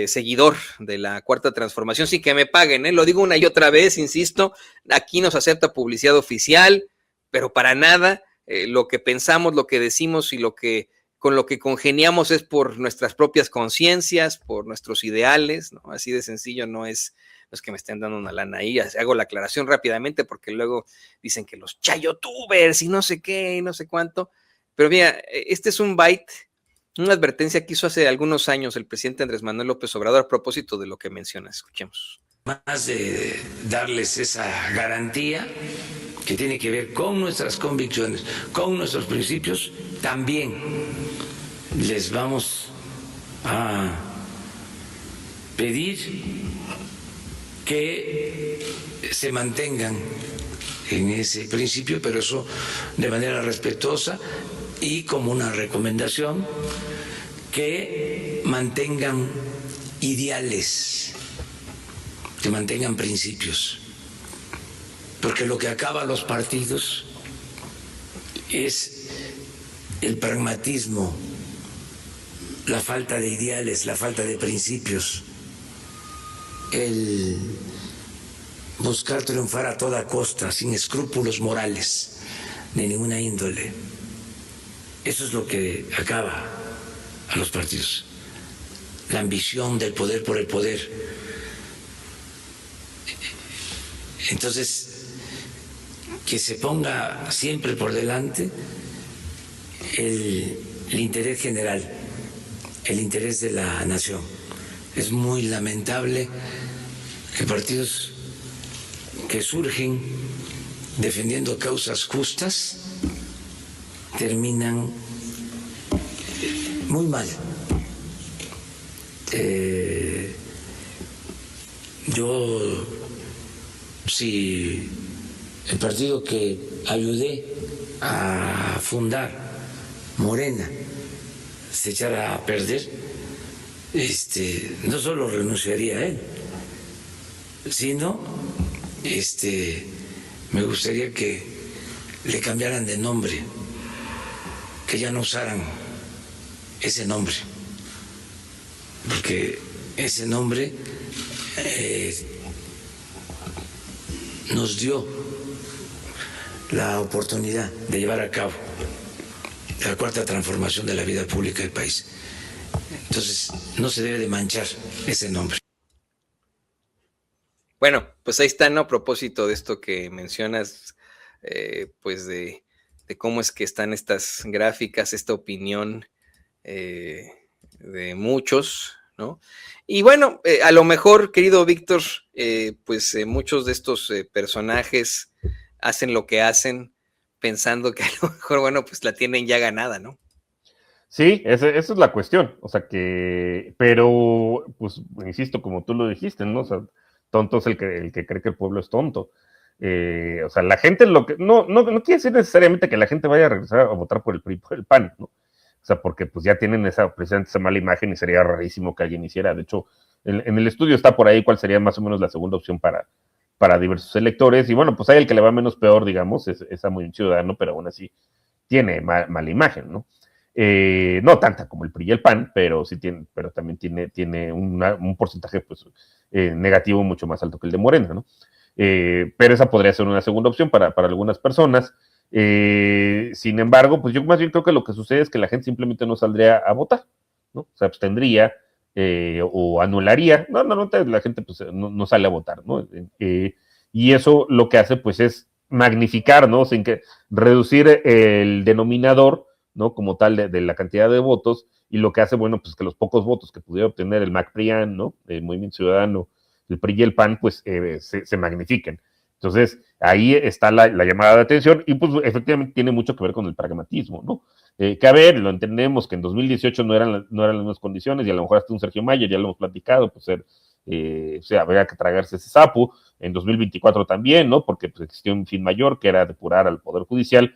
seguidor de la Cuarta Transformación, sí que me paguen, lo digo una y otra vez, insisto, aquí nos acepta publicidad oficial, pero para nada, lo que pensamos, lo que decimos y con lo que congeniamos es por nuestras propias conciencias, por nuestros ideales, ¿no? Así de sencillo, no es que me estén dando una lana ahí. Hago la aclaración rápidamente porque luego dicen que los chayotubers y no sé qué y no sé cuánto, pero mira, este es un byte, una advertencia que hizo hace algunos años el presidente Andrés Manuel López Obrador a propósito de lo que mencionas. Escuchemos. Más de darles esa garantía que tiene que ver con nuestras convicciones, con nuestros principios, también les vamos a pedir que se mantengan en ese principio, pero eso de manera respetuosa y como una recomendación, que mantengan ideales, que mantengan principios, porque lo que acaba los partidos es el pragmatismo, la falta de ideales, la falta de principios, el buscar triunfar a toda costa, sin escrúpulos morales de ninguna índole. Eso es lo que acaba a los partidos, la ambición del poder por el poder. Entonces, que se ponga siempre por delante el interés general, el interés de la nación. Es muy lamentable que partidos que surgen defendiendo causas justas terminan muy mal. Yo, si el partido que ayudé a fundar, Morena, se echara a perder, no solo renunciaría a él, sino me gustaría que le cambiaran de nombre, que ya no usaran ese nombre, porque ese nombre nos dio la oportunidad de llevar a cabo la cuarta transformación de la vida pública del país. Entonces, no se debe de manchar ese nombre. Bueno, pues ahí está, ¿no? A propósito de esto que mencionas, pues de cómo es que están estas gráficas, esta opinión de muchos, ¿no? Y bueno, a lo mejor, querido Víctor, pues muchos de estos personajes hacen lo que hacen pensando que a lo mejor, bueno, pues la tienen ya ganada, ¿no? Sí, esa es la cuestión, o sea que, pero, pues, insisto, como tú lo dijiste, ¿no? O sea, tonto es el que cree que el pueblo es tonto. O sea, la gente no quiere decir necesariamente que la gente vaya a regresar a votar por el PRI, por el PAN, ¿no? O sea, porque pues ya tienen precisamente esa mala imagen y sería rarísimo que alguien hiciera. De hecho, en el estudio está por ahí cuál sería más o menos la segunda opción para diversos electores. Y bueno, pues hay el que le va menos peor, digamos, es a Movimiento Ciudadano, pero aún así tiene mala imagen, ¿no? No tanta como el PRI y el PAN, pero sí pero también tiene un porcentaje pues, negativo mucho más alto que el de Morena, ¿no? Pero esa podría ser una segunda opción para algunas personas. Sin embargo, pues yo más bien creo que lo que sucede es que la gente simplemente no saldría a votar, ¿no? Se abstendría o anularía. No, la gente pues, no sale a votar, ¿no? Y eso lo que hace pues es magnificar, ¿no? Sin que reducir el denominador, ¿no? Como tal de la cantidad de votos, y lo que hace, bueno, pues que los pocos votos que pudiera obtener el MAC-PRIAN, ¿no? El Movimiento Ciudadano, el PRI y el PAN, pues se magnifiquen. Entonces, ahí está la llamada de atención, y pues efectivamente tiene mucho que ver con el pragmatismo, ¿no? Que a ver, lo entendemos que en 2018 no eran las mismas condiciones, y a lo mejor hasta un Sergio Mayer, ya lo hemos platicado, pues o sea, habría que tragarse ese sapo, en 2024 también, ¿no? Porque pues, existió un fin mayor, que era depurar al Poder Judicial,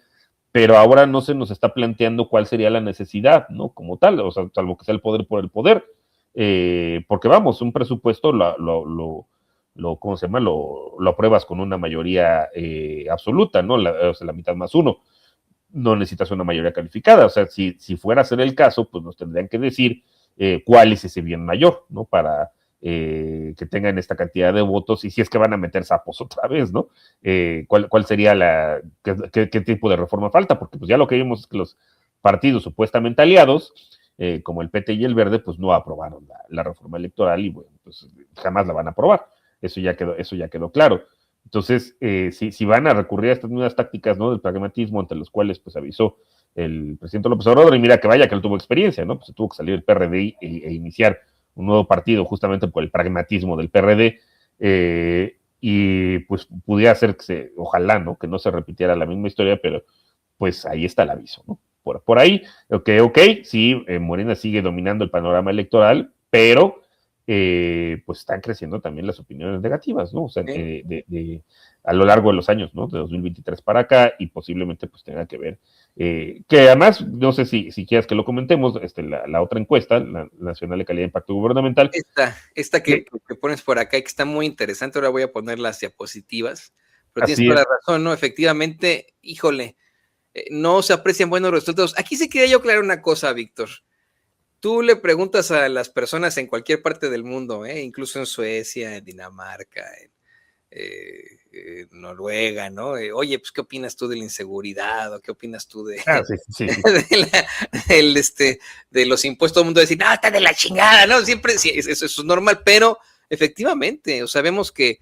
pero ahora no se nos está planteando cuál sería la necesidad, ¿no? Como tal, o sea, salvo que sea el poder por el poder, porque vamos, un presupuesto ¿cómo se llama? Lo apruebas con una mayoría absoluta, ¿no? O sea, la mitad más uno. No necesitas una mayoría calificada, o sea, si fuera a ser el caso, pues nos tendrían que decir cuál es ese bien mayor, ¿no? Para que tengan esta cantidad de votos, y si es que van a meter sapos otra vez, ¿no? ¿Cuál sería qué tipo de reforma falta? Porque pues ya lo que vimos es que los partidos supuestamente aliados, como el PT y el Verde, pues no aprobaron la reforma electoral, y bueno, pues jamás la van a aprobar. Eso ya quedó claro. Entonces, si van a recurrir a estas nuevas tácticas, ¿no? Del pragmatismo, ante los cuales pues avisó el presidente López Obrador, y mira que vaya que él tuvo experiencia, ¿no? Pues se tuvo que salir el PRD e iniciar un nuevo partido justamente por el pragmatismo del PRD, y pues pudiera ser ojalá, ¿no? Que no se repitiera la misma historia, pero pues ahí está el aviso, ¿no? Por ahí, ok, sí, Morena sigue dominando el panorama electoral, pero pues están creciendo también las opiniones negativas, ¿no? O sea, a lo largo de los años, ¿no? De 2023 para acá, y posiblemente pues tenga que ver, que además, no sé si quieras que lo comentemos, la otra encuesta, la Nacional de Calidad de Impacto Gubernamental. Esta que pones por acá y que está muy interesante, ahora voy a poner las diapositivas, pero tienes toda la razón, ¿no? Efectivamente, híjole, no se aprecian buenos resultados. Aquí sí quería yo aclarar una cosa, Víctor. Tú le preguntas a las personas en cualquier parte del mundo, incluso en Suecia, en Dinamarca, en Noruega, ¿no? Oye, pues, ¿qué opinas tú de la inseguridad? ¿O qué opinas tú de, de los impuestos? Todo el mundo va a decir, no, está de la chingada, ¿no? Siempre, sí, eso es normal, pero efectivamente, o sea, vemos que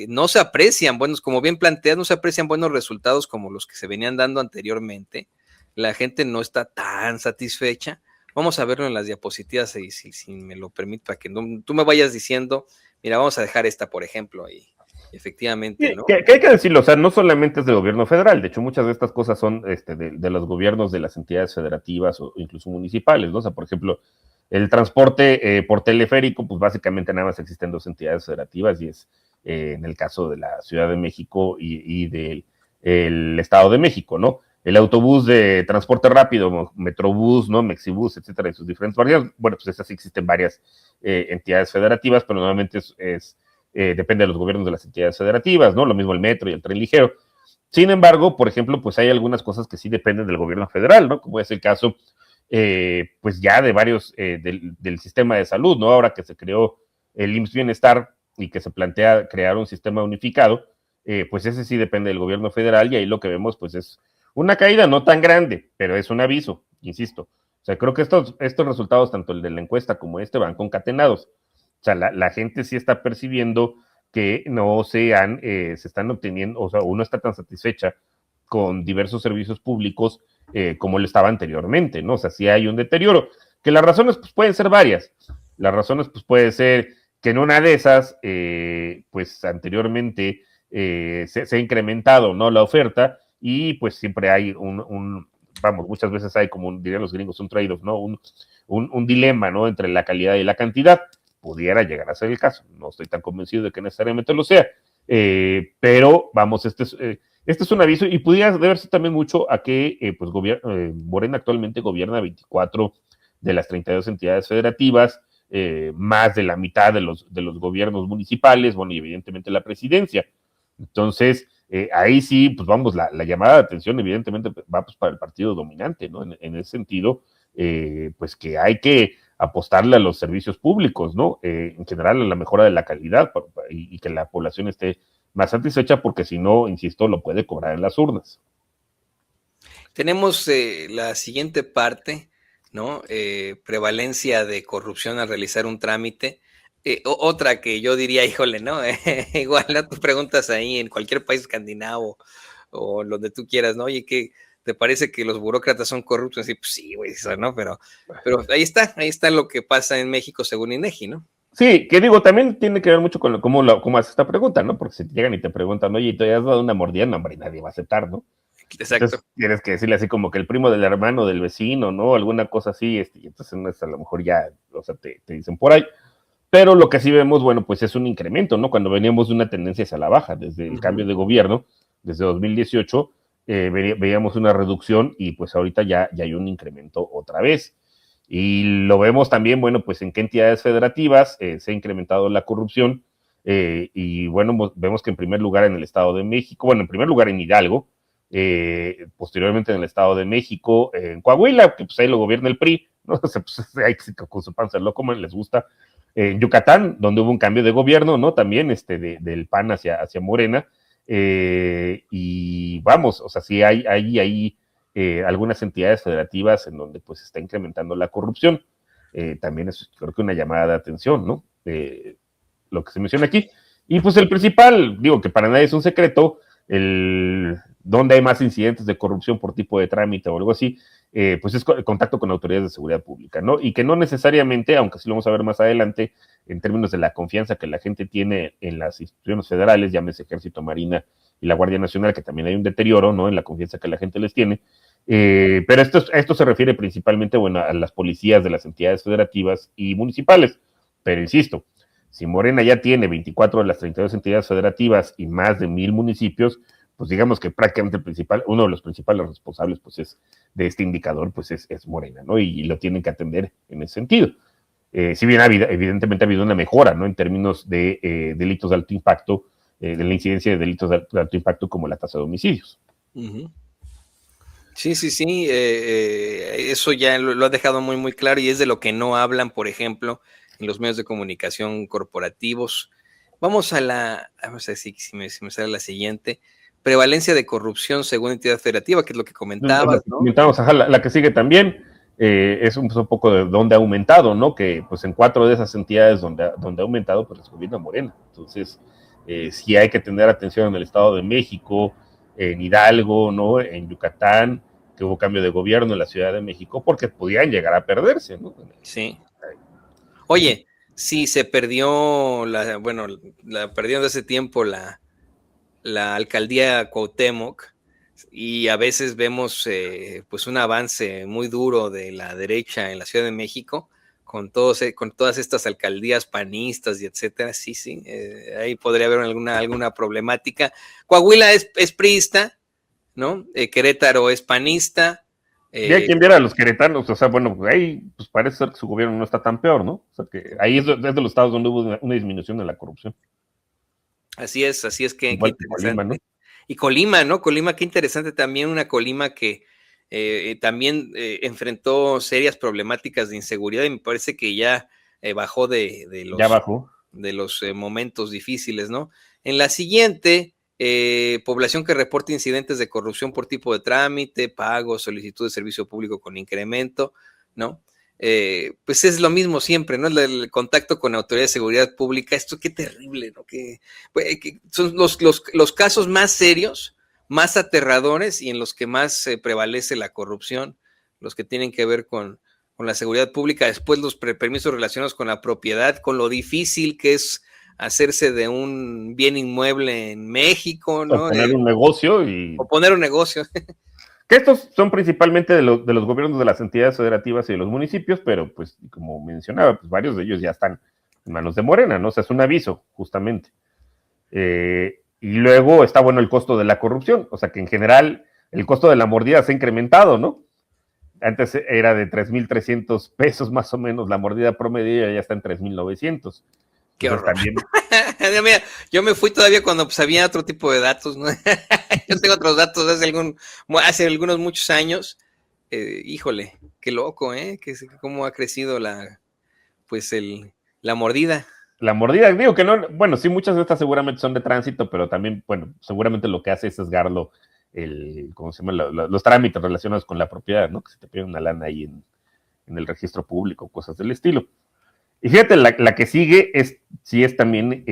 no se aprecian buenos, como bien planteas, no se aprecian buenos resultados como los que se venían dando anteriormente. La gente no está tan satisfecha. Vamos a verlo en las diapositivas, si me lo permite, para que tú me vayas diciendo, mira, vamos a dejar esta, por ejemplo, y efectivamente, ¿no? Que hay que decirlo, o sea, no solamente es del gobierno federal, de hecho muchas de estas cosas son de los gobiernos de las entidades federativas o incluso municipales, ¿no? O sea, por ejemplo, el transporte por teleférico, pues básicamente nada más existen 2 entidades federativas, y es en el caso de la Ciudad de México y del Estado de México, ¿no? El autobús de transporte rápido, Metrobús, ¿no? Mexibús, etcétera, y sus diferentes variedades, bueno, pues esas sí existen varias entidades federativas, pero normalmente depende de los gobiernos de las entidades federativas, ¿no? Lo mismo el metro y el tren ligero. Sin embargo, por ejemplo, pues hay algunas cosas que sí dependen del gobierno federal, ¿no? Como es el caso, pues ya de varios del sistema de salud, ¿no? Ahora que se creó el IMSS Bienestar y que se plantea crear un sistema unificado, pues ese sí depende del gobierno federal, y ahí lo que vemos, pues es una caída no tan grande, pero es un aviso, insisto. O sea, creo que estos resultados, tanto el de la encuesta como van concatenados. O sea, la gente sí está percibiendo que no se están obteniendo, o sea, uno está tan satisfecha con diversos servicios públicos como lo estaba anteriormente, ¿no? O sea, sí hay un deterioro, que las razones pues pueden ser varias. Las razones pues puede ser que en una de esas, pues anteriormente se ha incrementado, ¿no? La oferta, y pues siempre hay vamos, muchas veces hay, como dirían los gringos, un trade-off, ¿no? Un dilema, ¿no? Entre la calidad y la cantidad. Pudiera llegar a ser el caso. No estoy tan convencido de que necesariamente lo sea. Pero, vamos, este es un aviso, y pudiera deberse también mucho a que pues Morena actualmente gobierna 24 de las 32 entidades federativas, más de la mitad de los gobiernos municipales, bueno, y evidentemente la presidencia. Entonces, ahí sí, pues vamos, la llamada de atención evidentemente va pues para el partido dominante, ¿no? En ese sentido, pues que hay que apostarle a los servicios públicos, ¿no? En general a la mejora de la calidad, y que la población esté más satisfecha, porque si no, insisto, lo puede cobrar en las urnas. Tenemos la siguiente parte, ¿no? Prevalencia de corrupción al realizar un trámite. Otra que yo diría, híjole, ¿no? Igual, ¿no? Tú preguntas ahí en cualquier país escandinavo o donde tú quieras, ¿no? Oye, ¿qué te parece que los burócratas son corruptos? Sí, pues sí, güey, eso, ¿no? Pero ahí está lo que pasa en México según INEGI, ¿no? Sí, que digo, también tiene que ver mucho con cómo haces esta pregunta, ¿no? Porque si te llegan y te preguntan, oye, ¿te has dado una mordida? No, hombre, nadie va a aceptar, ¿no? Exacto. Entonces tienes que decirle así como que el primo del hermano del vecino, ¿no? Alguna cosa así, y entonces a lo mejor ya, o sea, te dicen por ahí. Pero lo que sí vemos, bueno, pues es un incremento, ¿no? Cuando veníamos de una tendencia hacia la baja, desde el cambio de gobierno, desde 2018, veíamos una reducción, y pues ahorita ya hay un incremento otra vez. Y lo vemos también, bueno, pues en qué entidades federativas se ha incrementado la corrupción, y bueno, vemos que en primer lugar en el Estado de México, bueno, en primer lugar en Hidalgo, posteriormente en el Estado de México, en Coahuila, que pues ahí lo gobierna el PRI, ¿no? O sea, pues ahí con su panza lo comen, les gusta. En Yucatán, donde hubo un cambio de gobierno, ¿no? También del PAN hacia Morena, y vamos, o sea, sí hay algunas entidades federativas en donde pues está incrementando la corrupción. También es, creo que, una llamada de atención, ¿no? Lo que se menciona aquí. Y pues el principal, digo que para nadie es un secreto, donde hay más incidentes de corrupción por tipo de trámite o algo así, pues es el contacto con autoridades de seguridad pública, ¿no? Y que no necesariamente, aunque sí lo vamos a ver más adelante, en términos de la confianza que la gente tiene en las instituciones federales, llámese Ejército, Marina y la Guardia Nacional, que también hay un deterioro, ¿no? En la confianza que la gente les tiene. Pero esto se refiere principalmente, bueno, a las policías de las entidades federativas y municipales. Pero insisto, si Morena ya tiene 24 de las 32 entidades federativas y más de 1,000 municipios, pues digamos que prácticamente uno de los principales responsables pues es de este indicador, pues es Morena, ¿no? Y lo tienen que atender en ese sentido. Si bien evidentemente ha habido una mejora, ¿no? En términos de delitos de alto impacto, de la incidencia de delitos de alto impacto como la tasa de homicidios. Uh-huh. Sí, eso ya lo ha dejado muy, muy claro y es de lo que no hablan, por ejemplo, en los medios de comunicación corporativos. Vamos a ver si me sale la siguiente. Prevalencia de corrupción según entidad federativa, que es lo que comentabas, ¿no? Comentamos, ajá, la que sigue también es un poco de dónde ha aumentado, ¿no? Que pues en 4 de esas entidades donde ha aumentado, pues les gobierna Morena. Entonces, sí hay que tener atención en el Estado de México, en Hidalgo, ¿no? En Yucatán, que hubo cambio de gobierno en la Ciudad de México, porque podían llegar a perderse, ¿no? Sí. Oye, sí, se perdió, la perdieron de ese tiempo la alcaldía Cuauhtémoc, y a veces vemos pues un avance muy duro de la derecha en la Ciudad de México, con todas estas alcaldías panistas y etcétera. Sí, ahí podría haber alguna problemática. Coahuila es priista, ¿no? Querétaro es panista. Y hay quien viera a los queretanos, o sea, bueno, ahí pues parece ser que su gobierno no está tan peor, ¿no? O sea, que ahí es de los estados donde hubo una disminución de la corrupción. Así es que igual qué interesante. Colima, ¿no? Y Colima, ¿no? Colima, qué interesante también, una Colima que también enfrentó serias problemáticas de inseguridad y me parece que ya bajó de los momentos difíciles, ¿no? En la siguiente, población que reporta incidentes de corrupción por tipo de trámite, pago, solicitud de servicio público con incremento, ¿no? Pues es lo mismo siempre, ¿no? El contacto con la autoridad de seguridad pública, esto qué terrible, ¿no? Que son los casos más serios, más aterradores y en los que más prevalece la corrupción, los que tienen que ver con la seguridad pública, después los permisos relacionados con la propiedad, con lo difícil que es hacerse de un bien inmueble en México, ¿no? O poner un negocio O poner un negocio. Que estos son principalmente de los gobiernos de las entidades federativas y de los municipios, pero pues como mencionaba, pues varios de ellos ya están en manos de Morena, ¿no? O sea, es un aviso, justamente. Y luego está, bueno, el costo de la corrupción, o sea que en general el costo de la mordida se ha incrementado, ¿no? Antes era de 3,300 pesos más o menos la mordida promedio, ya está en 3,900. Qué horror. También... Mira, yo me fui todavía cuando pues, había otro tipo de datos, ¿no? Yo tengo otros datos hace algunos muchos años. Híjole, qué loco, ¿eh? Cómo ha crecido la mordida. La mordida, digo que no, bueno, sí, muchas de estas seguramente son de tránsito, pero también, bueno, seguramente lo que hace es sesgarlo, ¿cómo se llama? Los trámites relacionados con la propiedad, ¿no? Que se te pide una lana ahí en el registro público, cosas del estilo. Y fíjate, la que sigue sí es también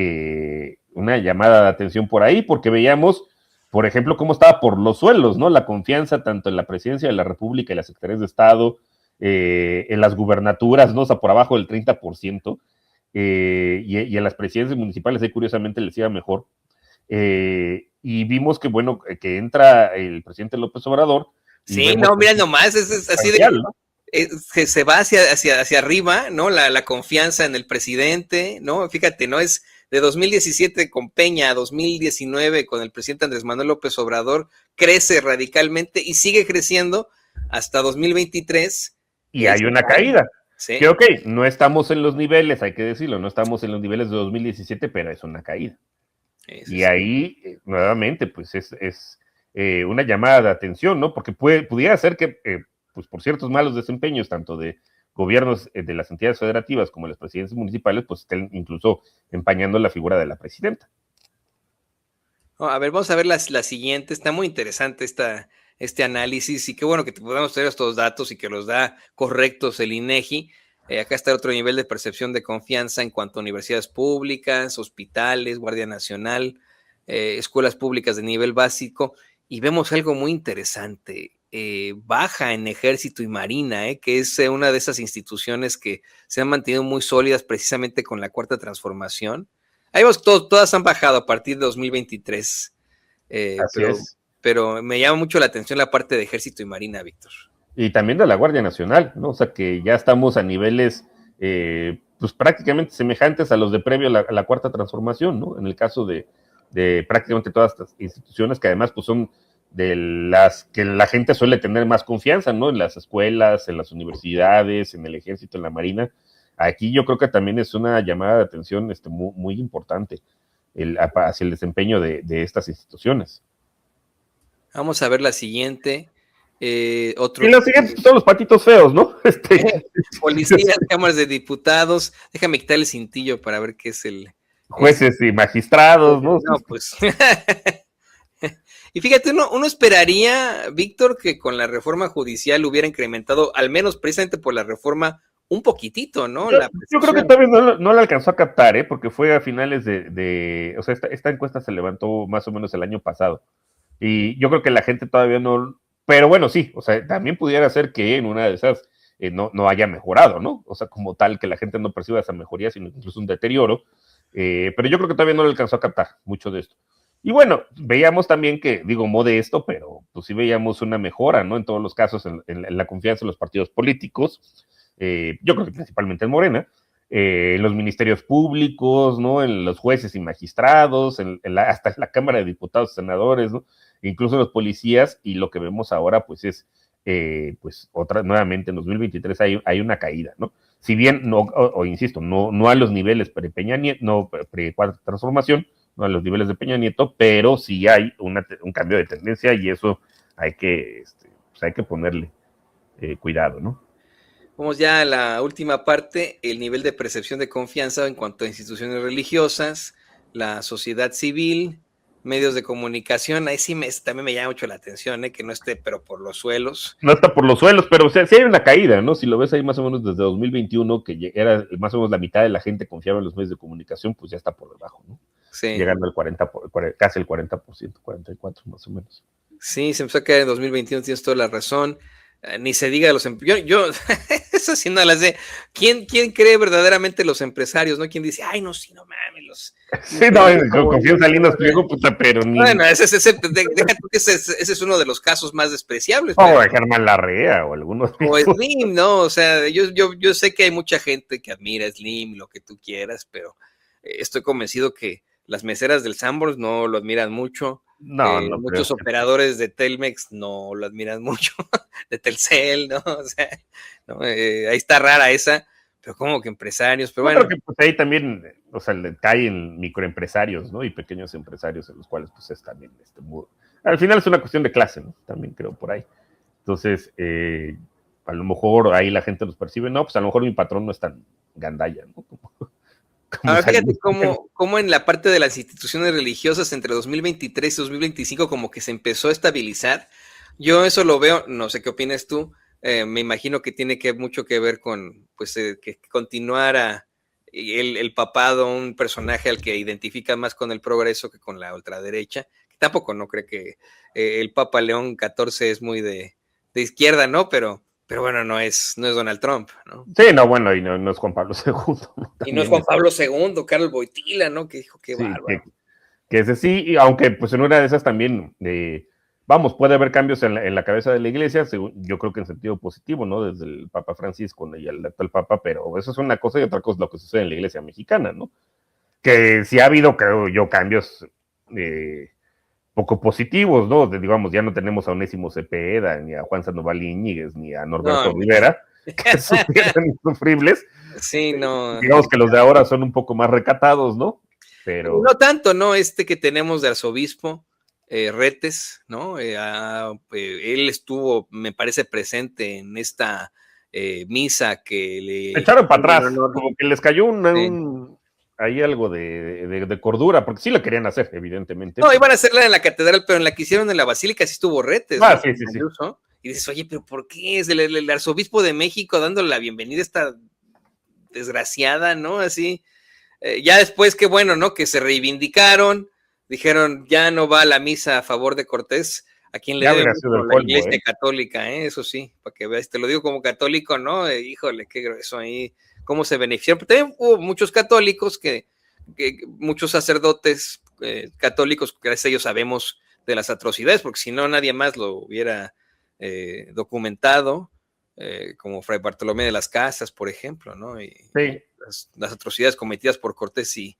una llamada de atención por ahí, porque veíamos, por ejemplo, cómo estaba por los suelos, ¿no? La confianza tanto en la presidencia de la República y las secretarías de Estado, en las gubernaturas, ¿no? O sea, por abajo del 30%, y en las presidencias municipales ahí curiosamente les iba mejor. Y vimos que, bueno, que entra el presidente López Obrador. Sí, no, mira nomás, es así de... ¿no? Se va hacia arriba, ¿no? La confianza en el presidente, ¿no? Fíjate, ¿no? Es de 2017 con Peña a 2019 con el presidente Andrés Manuel López Obrador, crece radicalmente y sigue creciendo hasta 2023. Y hay una caída. Sí. Que ok, no estamos en los niveles, hay que decirlo, no estamos en los niveles de 2017, pero es una caída. Y ahí, nuevamente, pues es una llamada de atención, ¿no? Porque pudiera ser que... pues por ciertos malos desempeños, tanto de gobiernos de las entidades federativas como de las presidencias municipales, pues estén incluso empañando la figura de la presidenta. A ver, vamos a ver la siguiente. Está muy interesante este análisis y qué bueno que te podamos tener estos datos y que los da correctos el INEGI. Acá está otro nivel de percepción de confianza en cuanto a universidades públicas, hospitales, Guardia Nacional, escuelas públicas de nivel básico, y vemos algo muy interesante. Baja en Ejército y Marina, que es una de esas instituciones que se han mantenido muy sólidas precisamente con la Cuarta Transformación. Ahí vemos, todas han bajado a partir de 2023. Pero me llama mucho la atención la parte de Ejército y Marina, Víctor. Y también de la Guardia Nacional, ¿no? O sea que ya estamos a niveles pues prácticamente semejantes a los de previo a la Cuarta Transformación, ¿no? En el caso de prácticamente todas estas instituciones que además pues son de las que la gente suele tener más confianza, ¿no? En las escuelas, en las universidades, en el ejército, en la marina. Aquí yo creo que también es una llamada de atención muy, muy importante hacia el desempeño de estas instituciones. Vamos a ver la siguiente. Y los siguientes son los patitos feos, ¿no? Policías, cámaras de diputados. Déjame quitar el cintillo para ver qué es el... Jueces y magistrados, ¿no? No, pues... Y fíjate, uno esperaría, Víctor, que con la reforma judicial hubiera incrementado, al menos precisamente por la reforma, un poquitito, ¿no? Yo creo que todavía no la alcanzó a captar, porque fue a finales o sea, esta encuesta se levantó más o menos el año pasado. Y yo creo que la gente todavía no... Pero bueno, sí, o sea, también pudiera ser que en una de esas no haya mejorado, ¿no? O sea, como tal, que la gente no perciba esa mejoría, sino incluso un deterioro. Pero yo creo que todavía no le alcanzó a captar mucho de esto. Y bueno, veíamos también que, digo, modesto, pero pues sí veíamos una mejora, ¿no? En todos los casos, en la confianza en los partidos políticos, yo creo que principalmente en Morena, en los ministerios públicos, ¿no? En los jueces y magistrados, hasta en la Cámara de Diputados y Senadores, ¿no? Incluso los policías, y lo que vemos ahora, pues es, pues nuevamente en 2023 hay una caída, ¿no? Si bien, insisto, no a los niveles pre-Peña Nieto, no pre-Cuarta Transformación, no a los niveles de Peña Nieto, pero sí hay un cambio de tendencia y eso hay que ponerle cuidado, ¿no? Vamos ya a la última parte, el nivel de percepción de confianza en cuanto a instituciones religiosas, la sociedad civil, medios de comunicación. Ahí sí también me llama mucho la atención, que no esté, pero por los suelos. No está por los suelos, pero o sea, sí hay una caída, ¿no? Si lo ves ahí más o menos desde 2021, que era más o menos la mitad de la gente confiaba en los medios de comunicación, pues ya está por debajo, ¿no? Sí. Llegando al 40%, casi el 40%, 44% más o menos. Sí, se empezó a caer en 2021, tienes toda la razón. Ni se diga de los yo eso sí no las sé. ¿Quién cree verdaderamente los empresarios, no? ¿Quién dice, ay, no, sí, no mames, sí, no, confío en Salinas Pliego, puta, pero ni... Bueno, deja tú que ese es uno de los casos más despreciables. O de Germán Larrea o algunos. O Slim, ¿no? O sea, yo sé que hay mucha gente que admira a Slim, lo que tú quieras, pero estoy convencido que las meseras del Sanborns no lo admiran mucho. No, muchos operadores de Telmex no lo admiran mucho, de Telcel, ¿no? O sea, ¿no? Ahí está rara esa, pero como que empresarios, pero bueno. Creo que pues ahí también, o sea, le caen microempresarios, ¿no? Y pequeños empresarios en los cuales pues es también al final es una cuestión de clase, ¿no? También creo por ahí. Entonces, a lo mejor ahí la gente los percibe, no, pues a lo mejor mi patrón no es tan gandalla, ¿no? Ahora fíjate cómo en la parte de las instituciones religiosas entre 2023 y 2025 como que se empezó a estabilizar. Yo eso lo veo, no sé qué opinas tú, me imagino que tiene mucho que ver con pues que continuara el papado, un personaje al que identifica más con el progreso que con la ultraderecha. Tampoco no creo que el Papa León XIV es muy de izquierda, ¿no? Pero bueno, no es Donald Trump, ¿no? Sí, no, bueno, y no es Juan Pablo II. ¿no? Y no es Juan Pablo II, Carlos Boitila, ¿no? Que dijo, qué bárbaro. Que ese sí, aunque pues en una de esas también, vamos, puede haber cambios en la cabeza de la iglesia, yo creo que en sentido positivo, ¿no? Desde el Papa Francisco y el actual Papa, pero eso es una cosa y otra cosa lo que sucede en la iglesia mexicana, ¿no? Que sí ha habido, creo yo, cambios poco positivos, ¿no? Digamos, ya no tenemos a Onésimo Cepeda, ni a Juan Sandoval Íñiguez, ni a Norberto Rivera, que son insufribles. Sí, no. Digamos que los de ahora son un poco más recatados, ¿no? Pero... No tanto, ¿no? Que tenemos de arzobispo, Retes, ¿no? Él estuvo, me parece, presente en esta misa que le... echaron para atrás, como que les cayó ahí algo de cordura, porque sí lo querían hacer, evidentemente. No, iban a hacerla en la catedral, pero en la que hicieron en la basílica sí estuvo Retes. Ah, ¿no? Sí. Y dices, oye, pero ¿por qué es el arzobispo de México dándole la bienvenida a esta desgraciada, ¿no? Así, ya después, qué bueno, ¿no? Que se reivindicaron, dijeron, ya no va la misa a favor de Cortés, a quien le debe la iglesia católica, eso sí, para que veas, te lo digo como católico, ¿no? Híjole, qué grueso ahí, cómo se beneficiaron, pero también hubo muchos católicos muchos sacerdotes católicos, gracias a ellos sabemos de las atrocidades, porque si no nadie más lo hubiera documentado, como Fray Bartolomé de las Casas, por ejemplo, ¿no? Y Sí. las atrocidades cometidas por Cortés y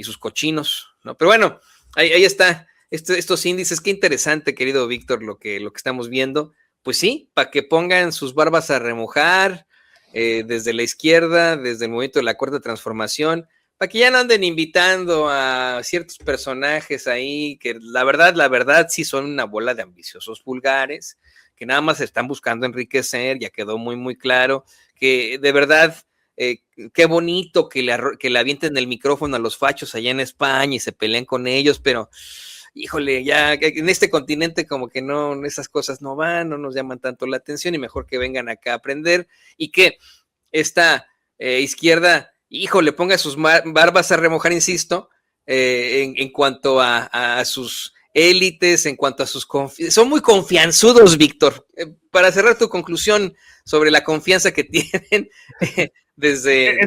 sus cochinos, ¿no? Pero bueno, ahí está, estos índices, qué interesante, querido Víctor, lo que estamos viendo. Pues sí, para que pongan sus barbas a remojar, desde la izquierda, desde el movimiento de la Cuarta Transformación, para que ya no anden invitando a ciertos personajes ahí, que la verdad sí son una bola de ambiciosos vulgares, que nada más están buscando enriquecer, ya quedó muy, muy claro, que de verdad, qué bonito que le avienten el micrófono a los fachos allá en España y se peleen con ellos, pero híjole, ya en este continente como que no, esas cosas no van, no nos llaman tanto la atención y mejor que vengan acá a aprender y que esta izquierda, híjole, ponga sus barbas a remojar, insisto, en cuanto a sus élites, en cuanto a sus son muy confianzudos, Víctor. Para cerrar tu conclusión sobre la confianza que tienen desde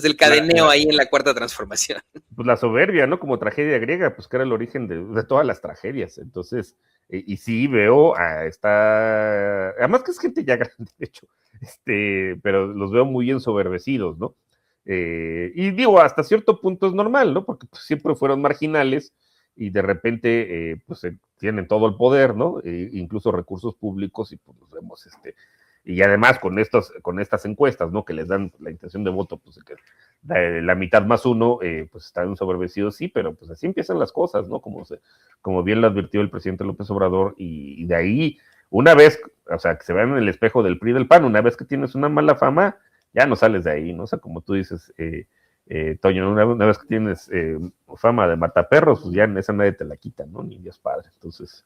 el cadenero ahí en la Cuarta Transformación. Pues la soberbia, ¿no? Como tragedia griega, pues que era el origen de todas las tragedias. Entonces, y sí veo además que es gente ya grande, de hecho, pero los veo muy ensoberbecidos, ¿no? Y digo, hasta cierto punto es normal, ¿no? Porque pues, siempre fueron marginales y de repente, pues tienen todo el poder, ¿no? Incluso recursos públicos y pues los vemos, y además con estas encuestas, ¿no? Que les dan la intención de voto, pues que la mitad más uno, pues están ensoberbecidos, sí, pero pues así empiezan las cosas, ¿no? Como bien lo advirtió el presidente López Obrador, y de ahí, una vez, o sea, que se vean en el espejo del PRI y del PAN, una vez que tienes una mala fama, ya no sales de ahí, ¿no? O sea, como tú dices, Toño, una vez que tienes fama de mataperros, pues ya en esa nadie te la quita, ¿no? Ni Dios Padre. Entonces,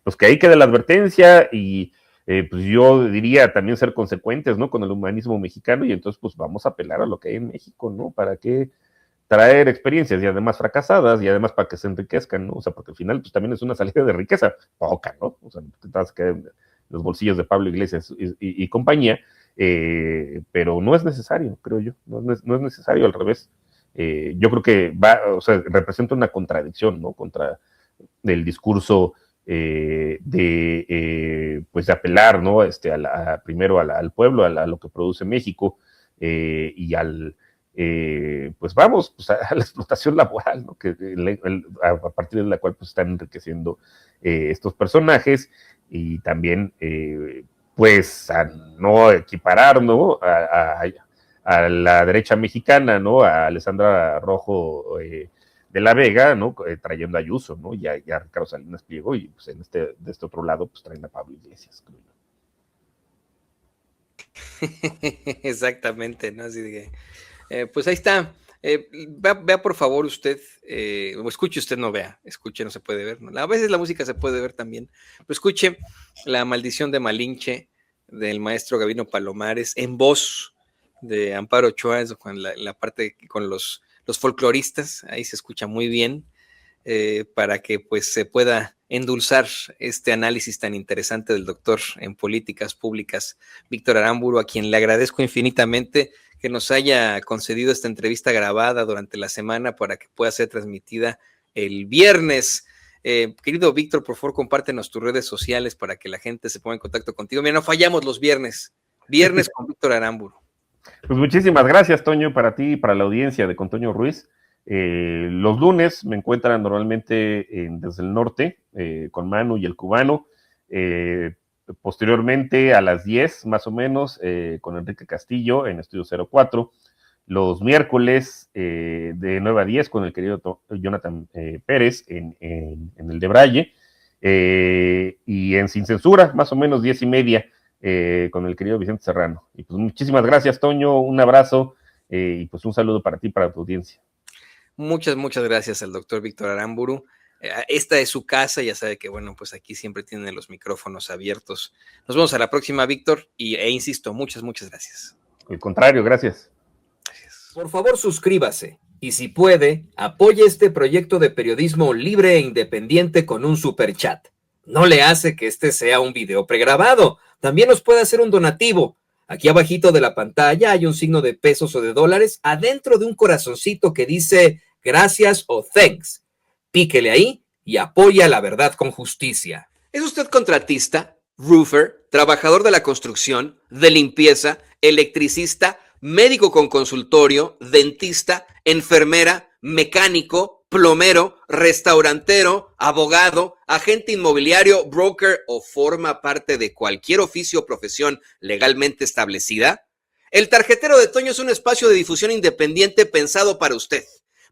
pues que ahí quede la advertencia y pues yo diría también ser consecuentes, ¿no? Con el humanismo mexicano y entonces pues vamos a apelar a lo que hay en México, ¿no? ¿Para qué traer experiencias y además fracasadas y además para que se enriquezcan, ¿no? O sea, porque al final pues también es una salida de riqueza poca, ¿no? O sea, te vas a quedar en los bolsillos de Pablo Iglesias y compañía, pero no es necesario, creo yo, no es necesario, al revés. Yo creo que representa una contradicción, ¿no? Contra el discurso pues de apelar, ¿no? Primero al pueblo, a lo que produce México, y pues vamos, pues a la explotación laboral, ¿no? A partir de la cual pues están enriqueciendo estos personajes y también pues a no equiparar, ¿no? A la derecha mexicana, ¿no? A Alessandra Rojo de la Vega, ¿no? Trayendo a Ayuso, ¿no? Y a Ricardo Salinas Pliego, y pues de este otro lado, pues traen a Pablo Iglesias, creo yo. Exactamente, ¿no? Así de que, pues ahí está. Vea por favor usted, o escuche usted, no vea, escuche, no se puede ver, ¿no? A veces la música se puede ver también, pero escuche La Maldición de Malinche del maestro Gabino Palomares en voz de Amparo Ochoa, con la parte con los folcloristas, ahí se escucha muy bien, para que pues se pueda endulzar este análisis tan interesante del doctor en políticas públicas, Víctor Aramburu, a quien le agradezco infinitamente que nos haya concedido esta entrevista grabada durante la semana para que pueda ser transmitida el viernes. Querido Víctor, por favor, compártenos tus redes sociales para que la gente se ponga en contacto contigo. Mira, no fallamos los viernes con Víctor Aramburu. Pues muchísimas gracias, Toño, para ti y para la audiencia de Con Toño Ruiz. Los lunes me encuentran normalmente desde el norte, con Manu y el Cubano. Posteriormente a las 10 más o menos con Enrique Castillo en Estudio 04, los miércoles de 9 a 10 con el querido Jonathan Pérez en el de Braille, y en Sin Censura más o menos 10:30 con el querido Vicente Serrano. Y pues muchísimas gracias, Toño, un abrazo y pues un saludo para ti y para tu audiencia. Muchas gracias al doctor Víctor Aramburu. Esta es su casa, ya sabe que, bueno, pues aquí siempre tienen los micrófonos abiertos. Nos vemos a la próxima, Víctor, e insisto, muchas gracias. Al contrario, gracias. Por favor, suscríbase y si puede, apoye este proyecto de periodismo libre e independiente con un superchat. No le hace que este sea un video pregrabado. También nos puede hacer un donativo. Aquí abajito de la pantalla hay un signo de pesos o de dólares adentro de un corazoncito que dice gracias o thanks. Píquele ahí y apoya la verdad con justicia. ¿Es usted contratista? roofer, trabajador de la construcción, de limpieza, electricista, médico con consultorio, dentista, enfermera, mecánico, plomero, restaurantero, abogado, agente inmobiliario, broker o forma parte de cualquier oficio o profesión legalmente establecida? El Tarjetero de Toño es un espacio de difusión independiente pensado para usted,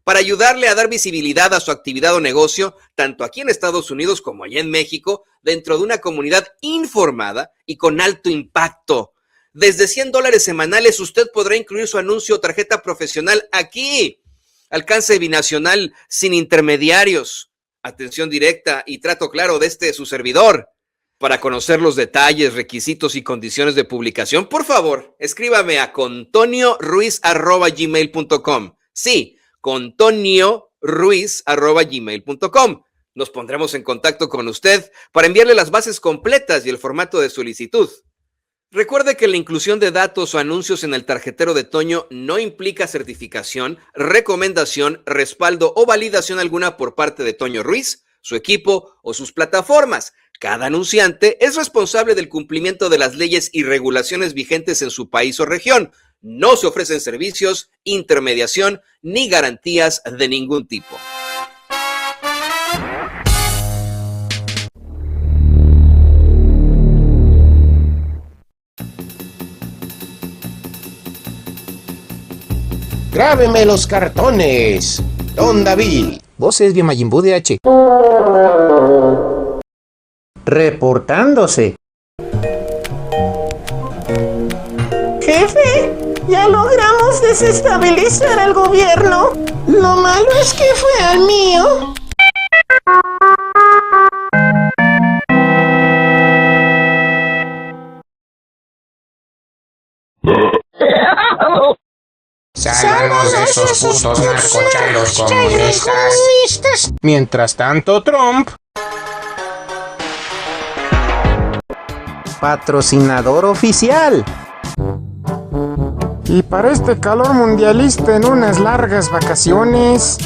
para ayudarle a dar visibilidad a su actividad o negocio, tanto aquí en Estados Unidos como allá en México, dentro de una comunidad informada y con alto impacto. Desde $100 semanales usted podrá incluir su anuncio o tarjeta profesional aquí. Alcance binacional sin intermediarios. Atención directa y trato claro de su servidor. Para conocer los detalles, requisitos y condiciones de publicación, por favor, escríbame a contonioruiz@gmail.com. Sí, contonioruiz@gmail.com. Nos pondremos en contacto con usted para enviarle las bases completas y el formato de solicitud. Recuerde que la inclusión de datos o anuncios en el Tarjetero de Toño no implica certificación, recomendación, respaldo o validación alguna por parte de Toño Ruiz, su equipo o sus plataformas. Cada anunciante es responsable del cumplimiento de las leyes y regulaciones vigentes en su país o región. No se ofrecen servicios, intermediación ni garantías de ningún tipo. Grábeme los cartones, Don David. Voces de Majin Buu DH. Reportándose. Jefe, ya logramos desestabilizar al gobierno. Lo malo es que fue al mío. Sálvanos de esos putos narcochalos comunistas. Mientras tanto, Trump, patrocinador oficial. Y para este calor mundialista en unas largas vacaciones.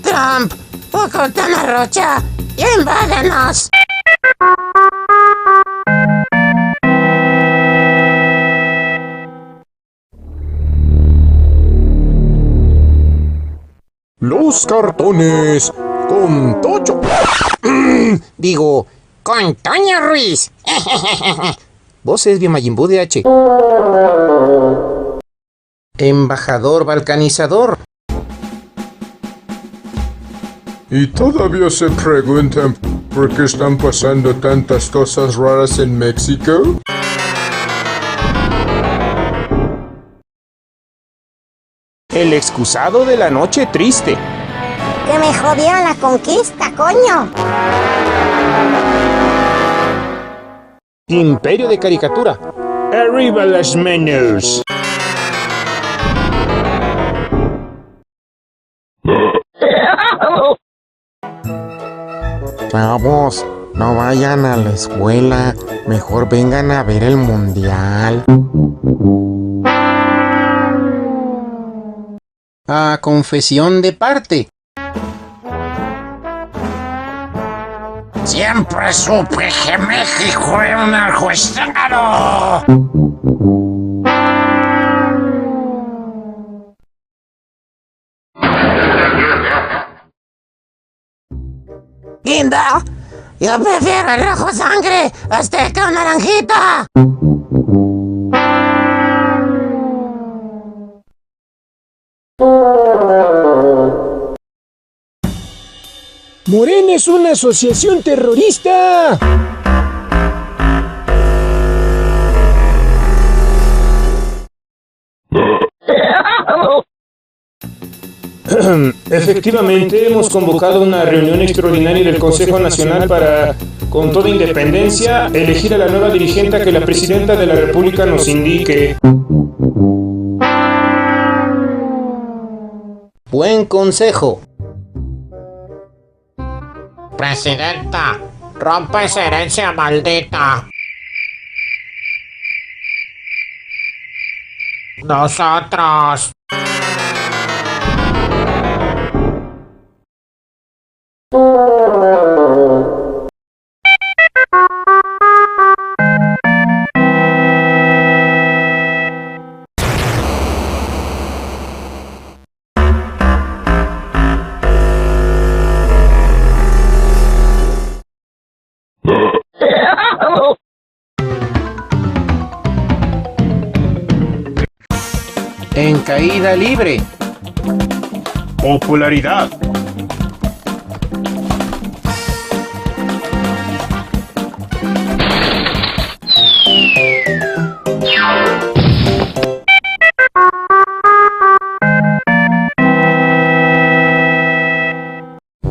Trump, Ocotana Rocha, invádanos. Los cartones con Tocho. Digo, Con Toño Ruiz. voces de Majin Buu DH. Embajador balcanizador. Y todavía se preguntan por qué están pasando tantas cosas raras en México. El excusado de la noche triste. Que me jodieron la conquista, coño. Imperio de caricatura. Arriba las menus. Chavos, no vayan a la escuela, mejor vengan a ver el mundial. A confesión de parte. Siempre supe que México era un narcoestado. Guinda, yo prefiero el rojo sangre azteca o naranjita. Morena es una asociación terrorista. Efectivamente, hemos convocado una reunión extraordinaria del Consejo Nacional para, con toda independencia, elegir a la nueva dirigente que la Presidenta de la República nos indique. Buen consejo. Presidenta, rompa esa herencia maldita. Nosotros. En caída libre. Popularidad.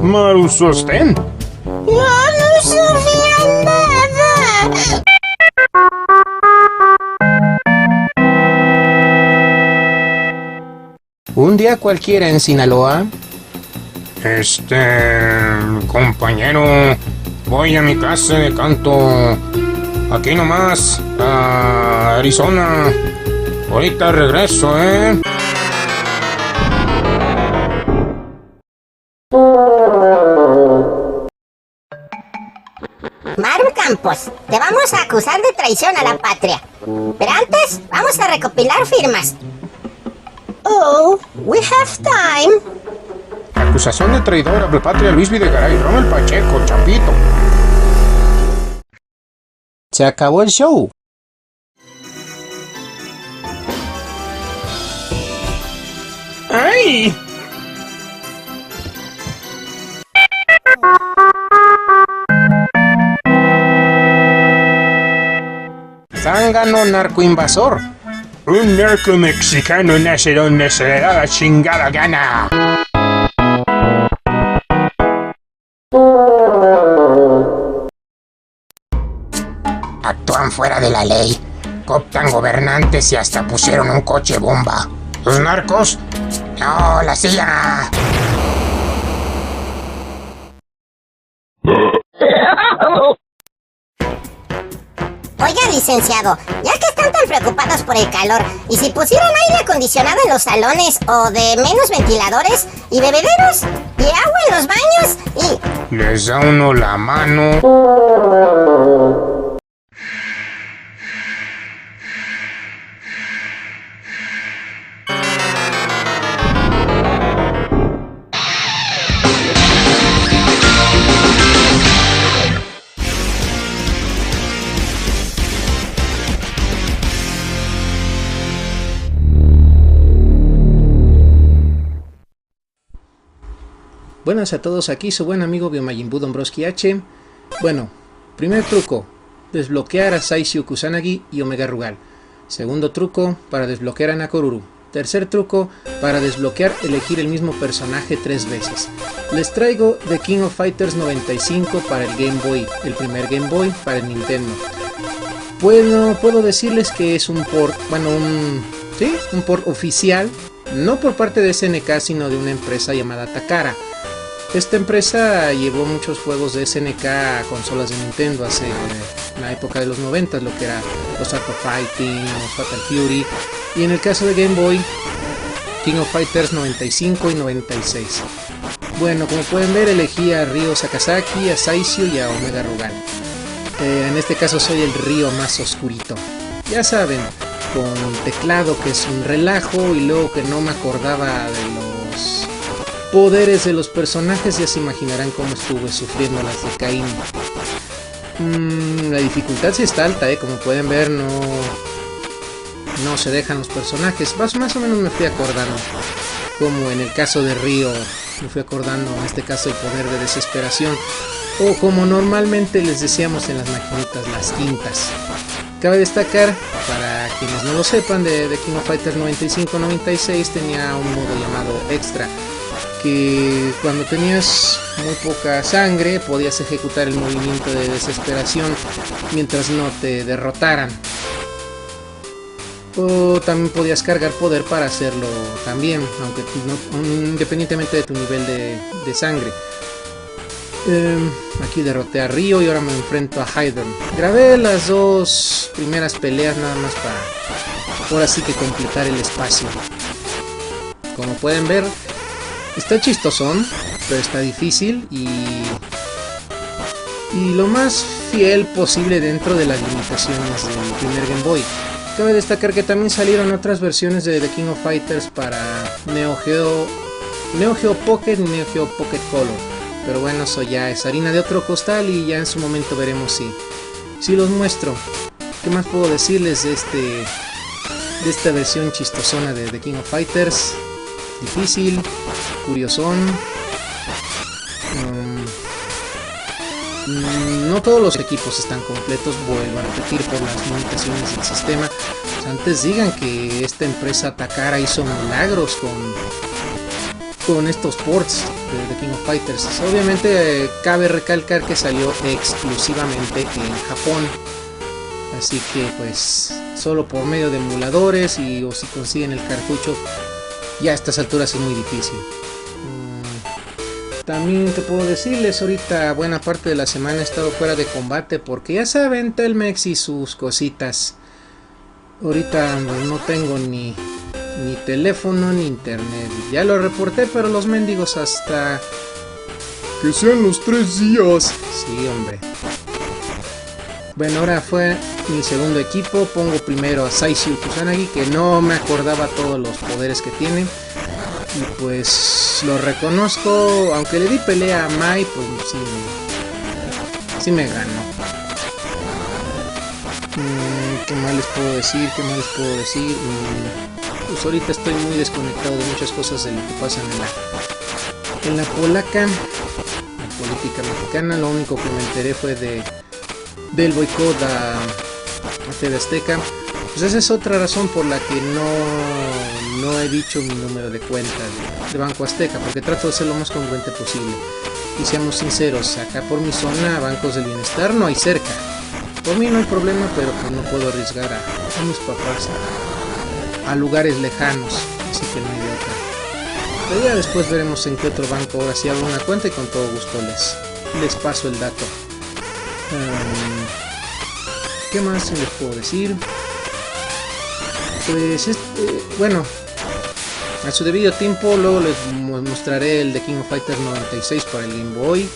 Maru Sostén. No sabía nada. Un día cualquiera en Sinaloa. Compañero, voy a mi clase de canto. Aquí nomás, a Arizona. Ahorita regreso, Maru Campos, te vamos a acusar de traición a la patria. Pero antes, vamos a recopilar firmas. Oh, we have time. Acusación de traidor a la patria Luis Videgaray, Rommel Pacheco, Chapito. Se acabó el show. ¡Ay! Zángano narcoinvasor. Un narco mexicano nace donde se le da la chingada gana. Actúan fuera de la ley. Cooptan gobernantes y hasta pusieron un coche bomba. ¿Los narcos? No, la CIA. Oiga, licenciado, ya que están tan preocupados por el calor, ¿y si pusieran aire acondicionado en los salones o de menos ventiladores y bebederos y agua en los baños y... Les da uno la mano. Buenas a todos, aquí su buen amigo Biomajinbuu Dombrowski H. Bueno, primer truco, desbloquear a Saisyu Kusanagi y Omega Rugal. Segundo truco, para desbloquear a Nakoruru. Tercer truco, para desbloquear elegir el mismo personaje 3 veces. Les traigo The King of Fighters 95 para el Game Boy, el primer Game Boy para el Nintendo. Bueno, puedo decirles que es un port, un port oficial, no por parte de SNK, sino de una empresa llamada Takara. Esta empresa llevó muchos juegos de SNK a consolas de Nintendo hace la época de los 90, lo que era los Art of Fighting, los Fatal Fury, y en el caso de Game Boy, King of Fighters 95 y 96. Bueno, como pueden ver, elegí a Ryo Sakazaki, a Saisyu y a Omega Rugal. En este caso soy el Ryo más oscurito. Ya saben, con teclado que es un relajo y luego que no me acordaba de los poderes de los personajes, ya se imaginarán cómo estuve sufriendo las de Caín. La dificultad sí está alta, como pueden ver no se dejan los personajes. Más o menos me fui acordando, como en el caso de Ryo, me fui acordando en este caso el poder de desesperación, o como normalmente les decíamos en las maquinitas, las quintas. Cabe destacar, para quienes no lo sepan, de King of Fighters 95-96 tenía un modo llamado Extra, que cuando tenías muy poca sangre podías ejecutar el movimiento de desesperación mientras no te derrotaran. O también podías cargar poder para hacerlo también, aunque independientemente de tu nivel de sangre. Aquí derroté a Ryo y ahora me enfrento a Hyden. Grabé las dos primeras peleas nada más ahora sí que completar el espacio. Como pueden ver, está chistosón, pero está difícil y lo más fiel posible dentro de las limitaciones del primer Game Boy. Cabe destacar que también salieron otras versiones de The King of Fighters para Neo Geo Pocket y Neo Geo Pocket Color, pero bueno, eso ya es harina de otro costal y ya en su momento veremos si los muestro. ¿Qué más puedo decirles de esta versión chistosona de The King of Fighters? Difícil, curiosón. No todos los equipos están completos, vuelvo a repetir, por las limitaciones del sistema. Pues antes digan que esta empresa Takara hizo milagros con estos ports de The King of Fighters. Obviamente cabe recalcar que salió exclusivamente en Japón, así que pues solo por medio de emuladores o si consiguen el cartucho, ya a estas alturas es muy difícil. También te puedo decirles, ahorita buena parte de la semana he estado fuera de combate porque ya saben, Telmex y sus cositas. Ahorita no tengo ni teléfono ni internet. Ya lo reporté, pero los mendigos hasta que sean los 3 días. Sí, hombre. Bueno, ahora fue mi segundo equipo. Pongo primero a Saisyu Kusanagi, que no me acordaba todos los poderes que tiene. Y pues lo reconozco, aunque le di pelea a Mai, pues sí me ganó. ¿Qué más les puedo decir? Pues ahorita estoy muy desconectado de muchas cosas de lo que pasa en la polaca, la política mexicana. Lo único que me enteré fue del boicot a TV Azteca. Pues esa es otra razón por la que no he dicho mi número de cuenta de Banco Azteca, porque trato de ser lo más congruente posible. Y seamos sinceros, acá por mi zona, bancos del bienestar no hay cerca. Por mí no hay problema, pero pues no puedo arriesgar a mis papás a lugares lejanos, así que no hay de otra. Pero ya después veremos en qué otro banco ahora sí abro una cuenta y con todo gusto les paso el dato. ¿Qué más les puedo decir? Pues bueno, a su debido tiempo luego les mostraré el The King of Fighters 96 para el Game Boy.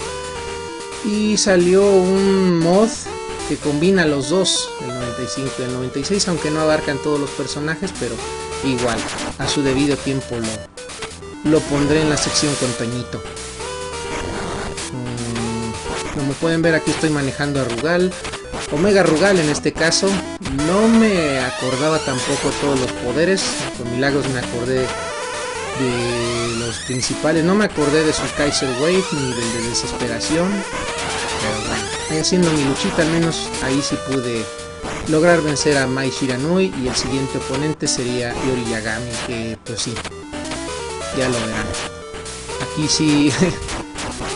Y salió un mod que combina los dos, el 95 y el 96, aunque no abarcan todos los personajes, pero igual, a su debido tiempo lo pondré en la sección con Toñito. Como pueden ver, aquí estoy manejando a Rugal, Omega Rugal en este caso. No me acordaba tampoco todos los poderes, con milagros me acordé de los principales. No me acordé de su Kaiser Wave ni del de Desesperación, pero bueno, haciendo mi luchita al menos ahí sí pude lograr vencer a Mai Shiranui, y el siguiente oponente sería Yori Yagami, que pues sí, ya lo verán. Aquí sí,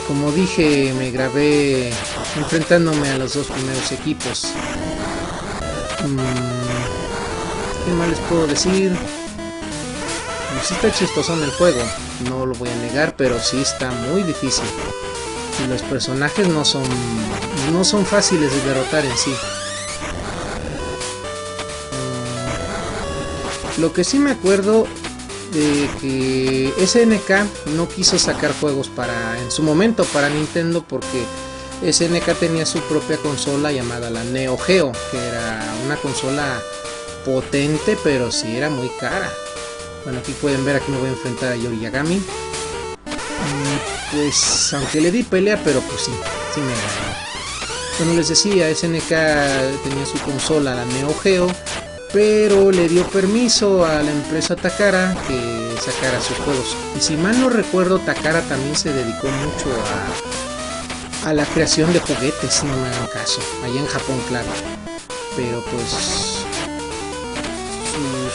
como dije, me grabé enfrentándome a los dos primeros equipos. ¿Qué más les puedo decir? Sí está chistosón el juego, no lo voy a negar, pero sí está muy difícil. Y los personajes no son fáciles de derrotar en sí. Lo que sí me acuerdo de que SNK no quiso sacar juegos en su momento para Nintendo, porque SNK tenía su propia consola llamada la Neo Geo, que era una consola potente, pero sí era muy cara. Bueno, aquí pueden ver, aquí me voy a enfrentar a Yori Yagami. Pues aunque le di pelea, pero pues sí me ganó. Como les decía, SNK tenía su consola, la Neo Geo, pero le dio permiso a la empresa Takara que sacara sus juegos. Y si mal no recuerdo, Takara también se dedicó mucho a la creación de juguetes, no me hagan caso, allá en Japón, claro. Pero pues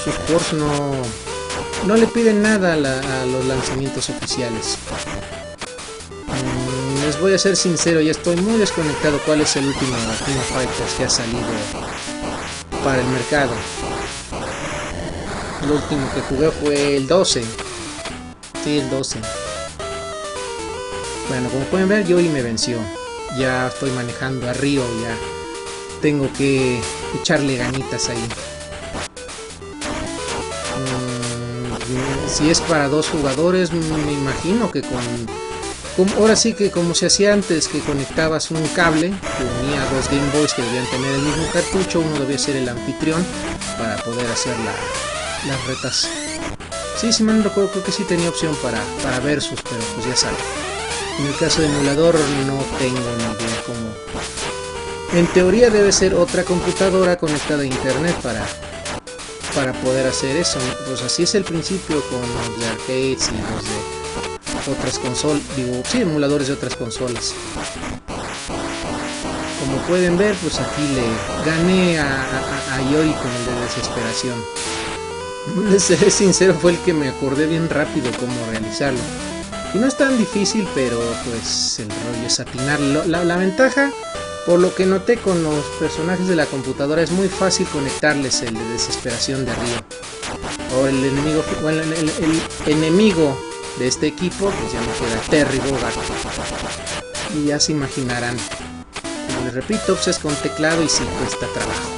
sus ports no le piden nada a los lanzamientos oficiales. Les voy a ser sincero, ya estoy muy desconectado cuál es el último King of Fighters que ha salido para el mercado. El último que jugué fue el 12. Sí, el 12. Bueno, como pueden ver, Yori me venció. Ya estoy manejando a Ryo, ya tengo que echarle ganitas ahí. si es para 2 jugadores, me imagino que ahora sí que como se hacía antes, que conectabas un cable que unía 2 Game Boys que debían tener el mismo cartucho, uno debía ser el anfitrión para poder hacer las retas. Sí, si mal no recuerdo, creo que sí tenía opción para versus, pero pues ya saben. En el caso de emulador no tengo ni idea cómo. En teoría debe ser otra computadora conectada a internet para poder hacer eso, ¿no? Pues así es el principio con los de arcades y los de otras consolas, emuladores de otras consolas. Como pueden ver, pues aquí le gané a Iori con el de desesperación. Les seré sincero, fue el que me acordé bien rápido cómo realizarlo. Y no es tan difícil, pero pues el rollo es atinarlo. La ventaja, por lo que noté con los personajes de la computadora, es muy fácil conectarles el de desesperación de arriba. Ahora el enemigo de este equipo, pues ya me queda Terry Bogard. Y ya se imaginarán. Como les repito, pues es con teclado y sí cuesta trabajo.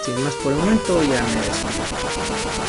Sin más por el momento, ya me despido.